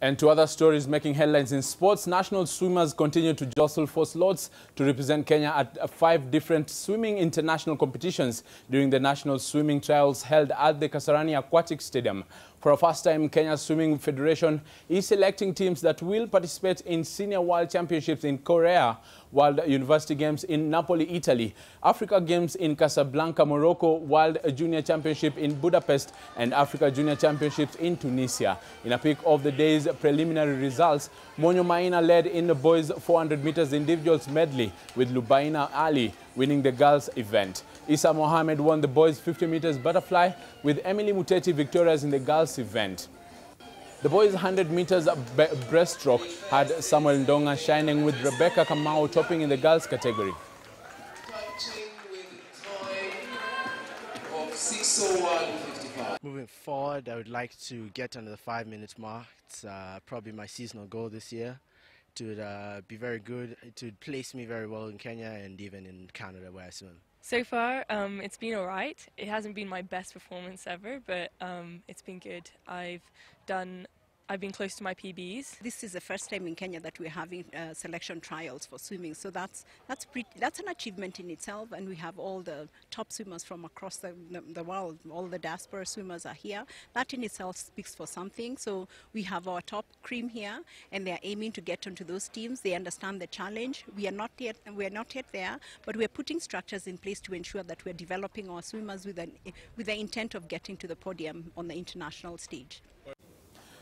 And to other stories making headlines in sports, national swimmers continue to jostle for slots to represent Kenya at 5 different swimming international competitions during the national swimming trials held at the Kasarani Aquatic Stadium. For the first time, Kenya Swimming Federation is selecting teams that will participate in Senior World Championships in Korea, World University Games in Napoli, Italy, Africa Games in Casablanca, Morocco, World Junior Championship in Budapest, and Africa Junior Championships in Tunisia. In a peak of the day's preliminary results, Monyo Maina led in the boys' 400 meters individuals medley, with Lubaina Ali winning the girls' event. Isa Mohammed won the boys' 50 meters butterfly, with Emily Muteti victorious in the girls' event. The boys' 100 meters breaststroke had Samuel Ndonga shining, with Rebecca Kamau topping in the girls' category. Moving forward, I would like to get under the 5-minute mark. It's probably my seasonal goal this year. It would be very good. It would place me very well in Kenya and even in Canada where I swim. So far, it's been all right. It hasn't been my best performance ever, but it's been good. I've been close to my PBs. This is the first time in Kenya that we're having selection trials for swimming, so that's an achievement in itself. And we have all the top swimmers from across the world. All the diaspora swimmers are here. That in itself speaks for something. So we have our top cream here, and they are aiming to get onto those teams. They understand the challenge. We are not yet there, but we are putting structures in place to ensure that we are developing our swimmers with the intent of getting to the podium on the international stage.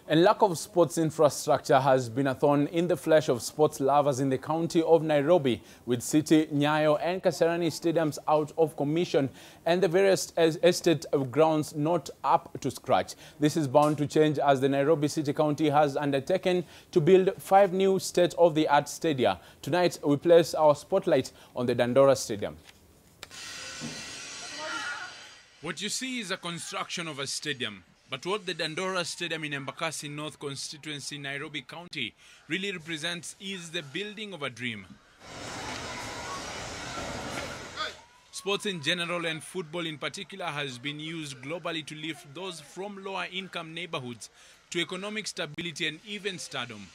And lack of sports infrastructure has been a thorn in the flesh of sports lovers in the county of Nairobi, with City, Nyayo and Kasarani stadiums out of commission and the various estate grounds not up to scratch. This is bound to change as the Nairobi City County has undertaken to build 5 new state-of-the-art stadia. Tonight, we place our spotlight on the Dandora Stadium. What you see is a construction of a stadium. But what the Dandora Stadium in Embakasi North constituency, Nairobi County, really represents is the building of a dream. Sports in general and football in particular has been used globally to lift those from lower income neighborhoods to economic stability and even stardom.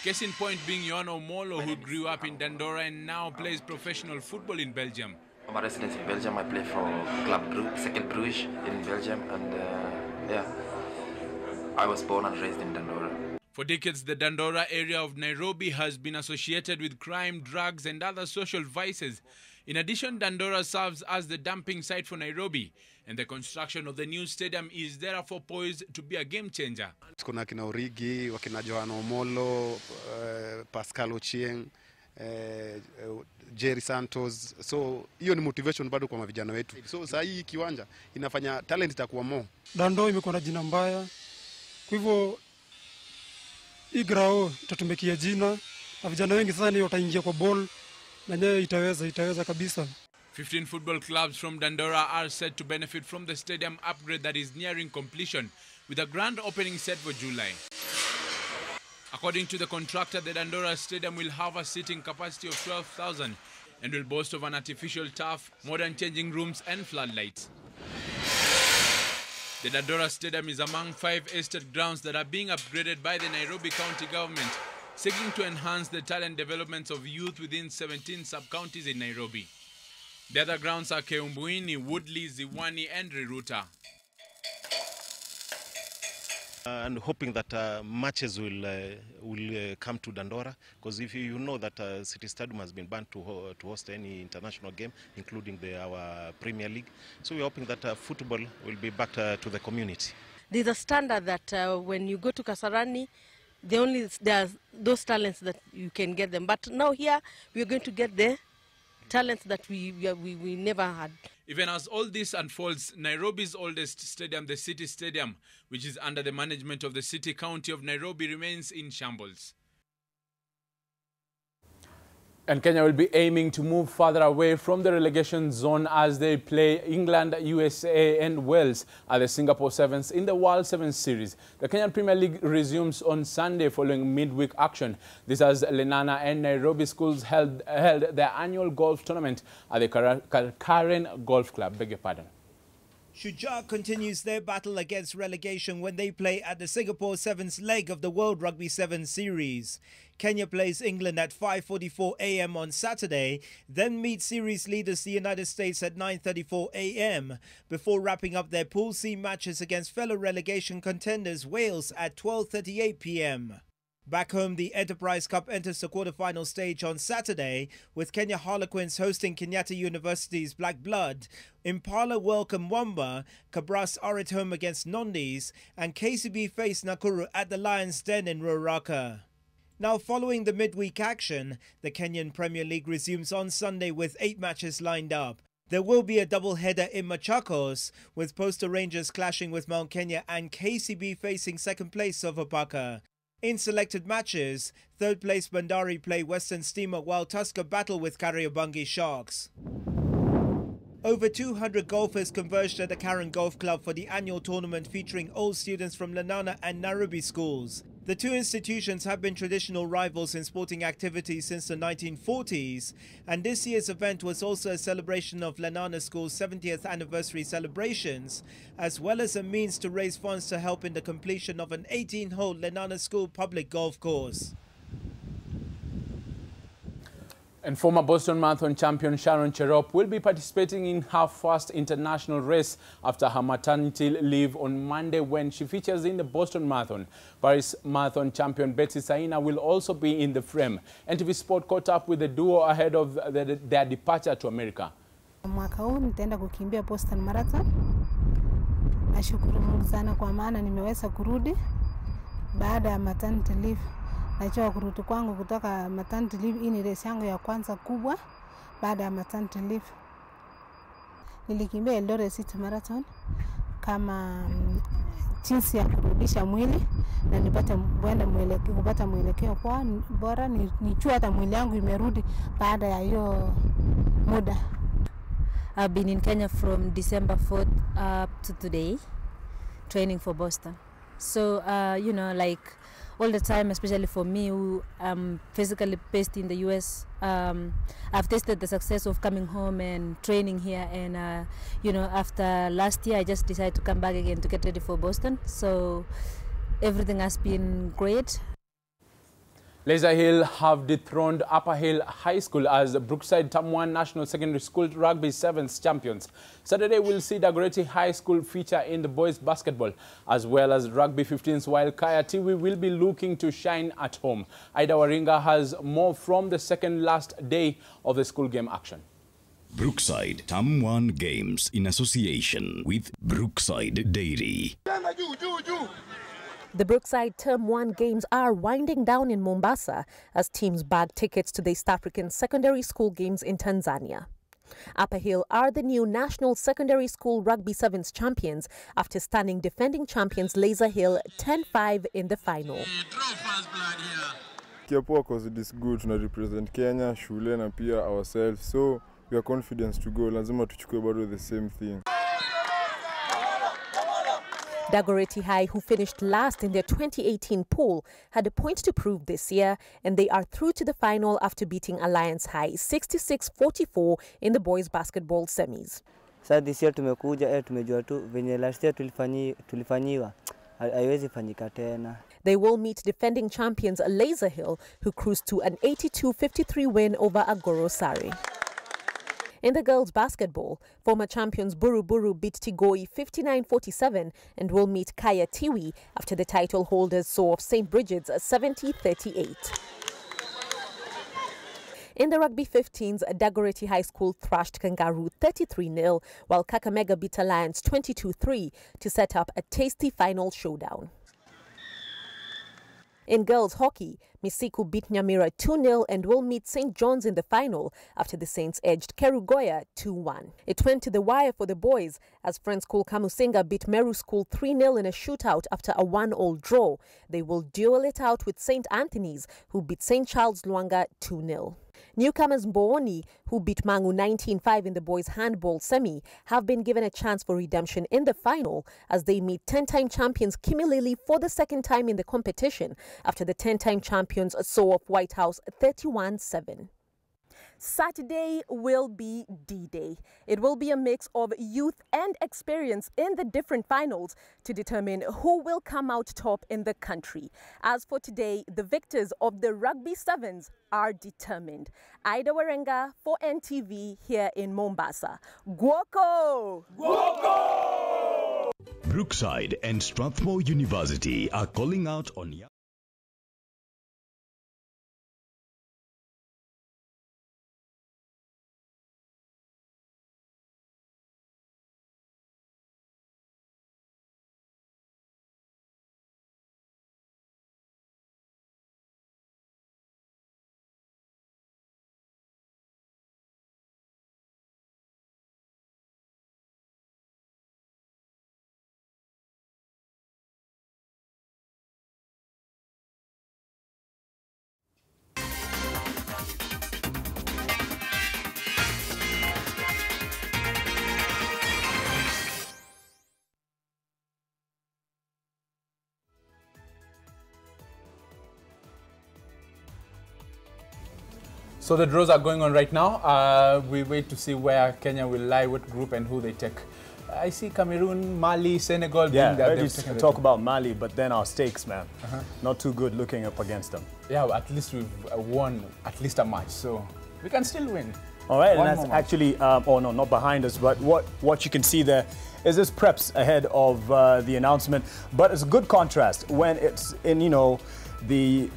Case in point being Yohana Omolo, who grew up in Dandora and now plays professional football in Belgium. I'm a resident in Belgium. I play for Club Second Bruges in Belgium, and yeah, I was born and raised in Dandora. For decades, the Dandora area of Nairobi has been associated with crime, drugs, and other social vices. In addition, Dandora serves as the dumping site for Nairobi, and the construction of the new stadium is therefore poised to be a game changer. Kuna kina Origi, wakina Yohana Omolo, Pascal Ochieng, Jerry Santos, so hiyo ni motivation bado kwa vijana wetu. So sasa hii kiwanja inafanya talent itakuwa more. Dando imekuwa na jina mbaya, kwa hivyo hii grao itatumikia jina na vijana wengi sana wataingia kwa ball na nyewe itaweza kabisa. 15 football clubs from Dandora are set to benefit from the stadium upgrade that is nearing completion, with a grand opening set for July. According to the contractor, the Dandora Stadium will have a seating capacity of 12,000 and will boast of an artificial turf, modern changing rooms and floodlights. The Dandora Stadium is among 5 estate grounds that are being upgraded by the Nairobi County government, seeking to enhance the talent developments of youth within 17 sub-counties in Nairobi. The other grounds are Keumbuini, Woodley, Ziwani and Riruta. And hoping that matches will come to Dandora, because if you know that City Stadium has been banned to host any international game, including our Premier League. So we're hoping that football will be back to the community. There's a standard that when you go to Kasarani, there's those talents that you can get them. But now here, we're going to get the talents that we never had. Even as all this unfolds, Nairobi's oldest stadium, the City Stadium, which is under the management of the City County of Nairobi, remains in shambles. And Kenya will be aiming to move further away from the relegation zone as they play England, USA and Wales at the Singapore Sevens in the World Sevens Series. The Kenyan Premier League resumes on Sunday following midweek action. This as Lenana and Nairobi schools held their annual golf tournament at the Karen Golf Club. Beg your pardon. Shujaa continues their battle against relegation when they play at the Singapore Sevens leg of the World Rugby Sevens Series. Kenya plays England at 5:44 a.m. on Saturday, then meet series leaders the United States at 9:34 a.m. before wrapping up their Pool C matches against fellow relegation contenders Wales at 12:38 p.m. Back home, the Enterprise Cup enters the quarter-final stage on Saturday, with Kenya Harlequins hosting Kenyatta University's Black Blood. Impala welcome Wamba, Kabras are at home against Nondis, and KCB face Nakuru at the Lions' Den in Ruaraka. Now, following the midweek action, the Kenyan Premier League resumes on Sunday with 8 matches lined up. There will be a double-header in Machakos, with Posta Rangers clashing with Mount Kenya and KCB facing second place Sofapaka. In selected matches, third place Bandari play Western Steamer while Tusker battle with Kariobangi Sharks. Over 200 golfers converged at the Karen Golf Club for the annual tournament featuring all students from Lenana and Nairobi schools. The two institutions have been traditional rivals in sporting activities since the 1940s, and this year's event was also a celebration of Lenana School's 70th anniversary celebrations, as well as a means to raise funds to help in the completion of an 18-hole Lenana School public golf course. And former Boston Marathon champion Sharon Cherop will be participating in her first international race after her maternity leave on Monday when she features in the Boston Marathon. Paris Marathon champion Betsy Saina will also be in the frame. NTV Sport caught up with the duo ahead of their departure to America. Mwaka huu nitaenda kukimbia Boston Marathon. Nashukuru Mungu sana kwa maana nimeweza kurudi baada ya maternity leave. Najua kurudi kwangu kutoka maternity leave, hii ni race yangu ya kwanza kubwa baada ya maternity leave. Nilikimbia Eldoret City Marathon kama jinsi ya kurudisha mwili na kupata mwelekeo kwa bora, nijue hata mwili yangu imerudi baada ya hiyo muda. I've been in Kenya from December 4th up to today, training for Boston. So, you know, like all the time, especially for me who am physically based in the US, I've tasted the success of coming home and training here. And, you know, after last year, I just decided to come back again to get ready for Boston. So everything has been great. Laser Hill have dethroned Upper Hill High School as Brookside Term 1 National Secondary School Rugby Sevens champions. Saturday will see Dagoretti High School feature in the boys basketball as well as Rugby 15s, while Kaya Tiwi will be looking to shine at home. Ida Waringa has more from the second last day of the school game action. Brookside Term 1 Games in association with Brookside Dairy. The Brookside Term 1 Games are winding down in Mombasa as teams bag tickets to the East African Secondary School Games in Tanzania. Upper Hill are the new National Secondary School Rugby Sevens champions after stunning defending champions Laser Hill 10-5 in the final. Kiapoa because it is good to represent Kenya, shule na pia ourselves, so we are confident to go. Lazima tuchukue bado the same thing. Dagoretti High, who finished last in their 2018 pool, had a point to prove this year, and they are through to the final after beating Alliance High 66-44 in the boys basketball semis. Sasa this year tumekuja tumejua tu venye last year tulifanyiwa haiwezi fanyika tena. They will meet defending champions Laser Hill, who cruised to an 82-53 win over Agoro Sari. In the girls' basketball, former champions Buru Buru beat Tigoi 59-47 and will meet Kaya Tiwi after the title holders saw off St. Bridget's 70-38. In the rugby 15s, Dagoretti High School thrashed Kangaroo 33-0, while Kakamega beat Alliance 22-3 to set up a tasty final showdown. In girls hockey, Misiku beat Nyamira 2-0 and will meet St. John's in the final after the Saints edged Kerugoya 2-1. It went to the wire for the boys as Friends School Kamusinga beat Meru School 3-0 in a shootout after a 1-1 draw. They will duel it out with St. Anthony's, who beat St. Charles Luanga 2-0. Newcomers Mbooni, who beat Mangu 19-5 in the boys' handball semi, have been given a chance for redemption in the final as they meet 10-time champions Kimilili for the second time in the competition after the 10-time champions saw off White House 31-7. Saturday will be D-Day. It will be a mix of youth and experience in the different finals to determine who will come out top in the country. As for today, the victors of the Rugby Sevens are determined. Ida Warenga for NTV here in Mombasa. Gwoko! Gwoko! Brookside and Strathmore University are calling out on young. So the draws are going on right now. We wait to see where Kenya will lie, what group and who they take. I see Cameroon, Mali, Senegal. Yeah, ready to talk about Mali, but then our stakes, man. Not too good looking up against them. Yeah, well, at least we've won at least a match, so we can still win. All right, and that's actually, oh no, not behind us, but what you can see there is this preps ahead of the announcement. But it's a good contrast when it's in, you know, the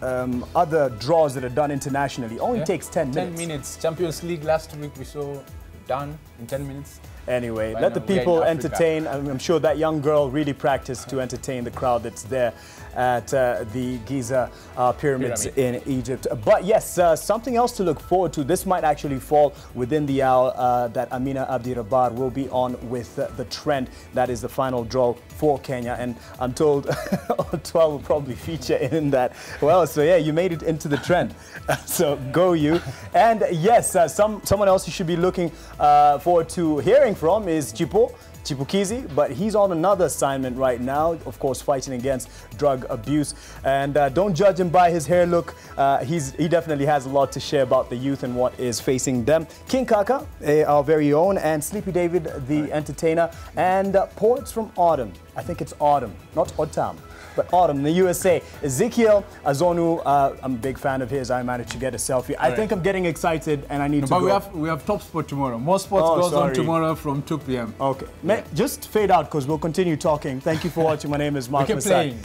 other draws that are done internationally. Only takes 10 minutes. 10 minutes. Champions League last week we saw done in 10 minutes. Anyway, let the people entertain. I'm sure that young girl really practiced to entertain the crowd that's there at the Giza pyramids in Egypt. But yes, something else to look forward to. This might actually fall within the hour that Amina Abdi-Rabar will be on with the trend. That is the final draw for Kenya. And I'm told 12 will probably feature in that. Well, so yeah, you made it into the trend. So go you. And yes, someone else you should be looking forward to hearing from is Chipukizi, but he's on another assignment right now, of course, fighting against drug abuse. And don't judge him by his hair look. He definitely has a lot to share about the youth and what is facing them. King Kaka, our very own, and Sleepy David, the entertainer, and Poets from Autumn. I think it's Autumn, not Autumn, but Autumn in the USA. Ezekiel Azonu, I'm a big fan of his. I managed to get a selfie. I think I'm getting excited and I need to go. But we have Top Sport tomorrow. More sports goes on tomorrow from 2 p.m. Okay. Yeah. Just fade out because we'll continue talking. Thank you for watching. My name is Mark Masai.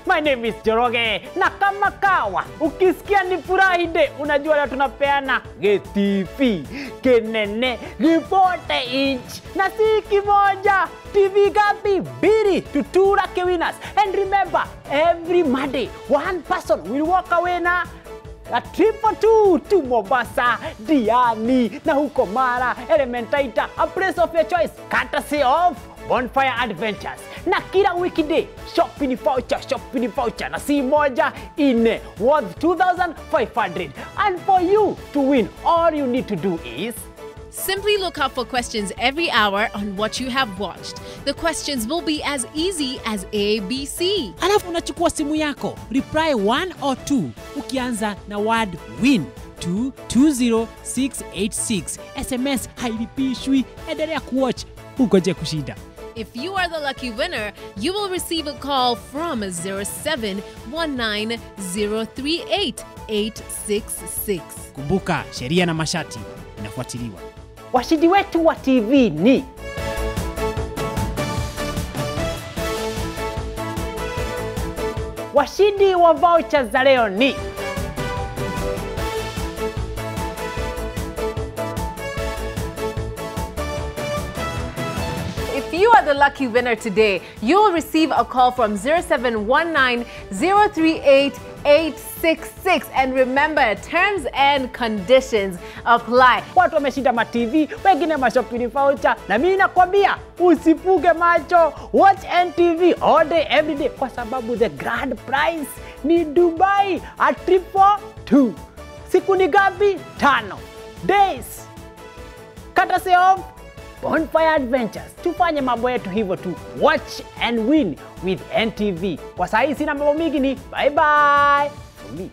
My name is Joroge na kama kawa ukisikia ni furahi de unajua leo tunapeana TV kenene 40 inch na si kimoja TV gapi biri tutura ke winners. And remember, every Monday one person will walk away na a trip for two to Mombasa, Diani, na huko Mara, Elementaita, a place of your choice, courtesy of Bonfire Adventures. Na kila weekday, shopping voucher na si moja ine worth 2,500. And for you to win, all you need to do is simply look out for questions every hour on what you have watched. The questions will be as easy as ABC. Alafu unachukua simu yako, reply 1 or 2 ukianza na word win to 20686. SMS hailipishwi, endelea kuwatch ugoje kushinda. If you are the lucky winner, you will receive a call from 0719038866. Kumbuka, sheria na masharti inafuatiliwa. Washindi wetu wa TV ni washindi wa vouchers za leo ni If you are the lucky winner today, you will receive a call from 0719038866. And remember, terms and conditions apply. Watu wameshinda ma TV, wengine ma shopping voucher, na mimi nakwambia usifuge macho. Watch NTV all day every day kwa sababu the grand prize ni Dubai at 342. Siku ni gapi? 5 days. Courtesy of Bonfire Adventures. Tufanye mambo yetu hivyo tu. Watch and win with NTV. Kwa sasa sina mambo mingi ni bye bye. For me.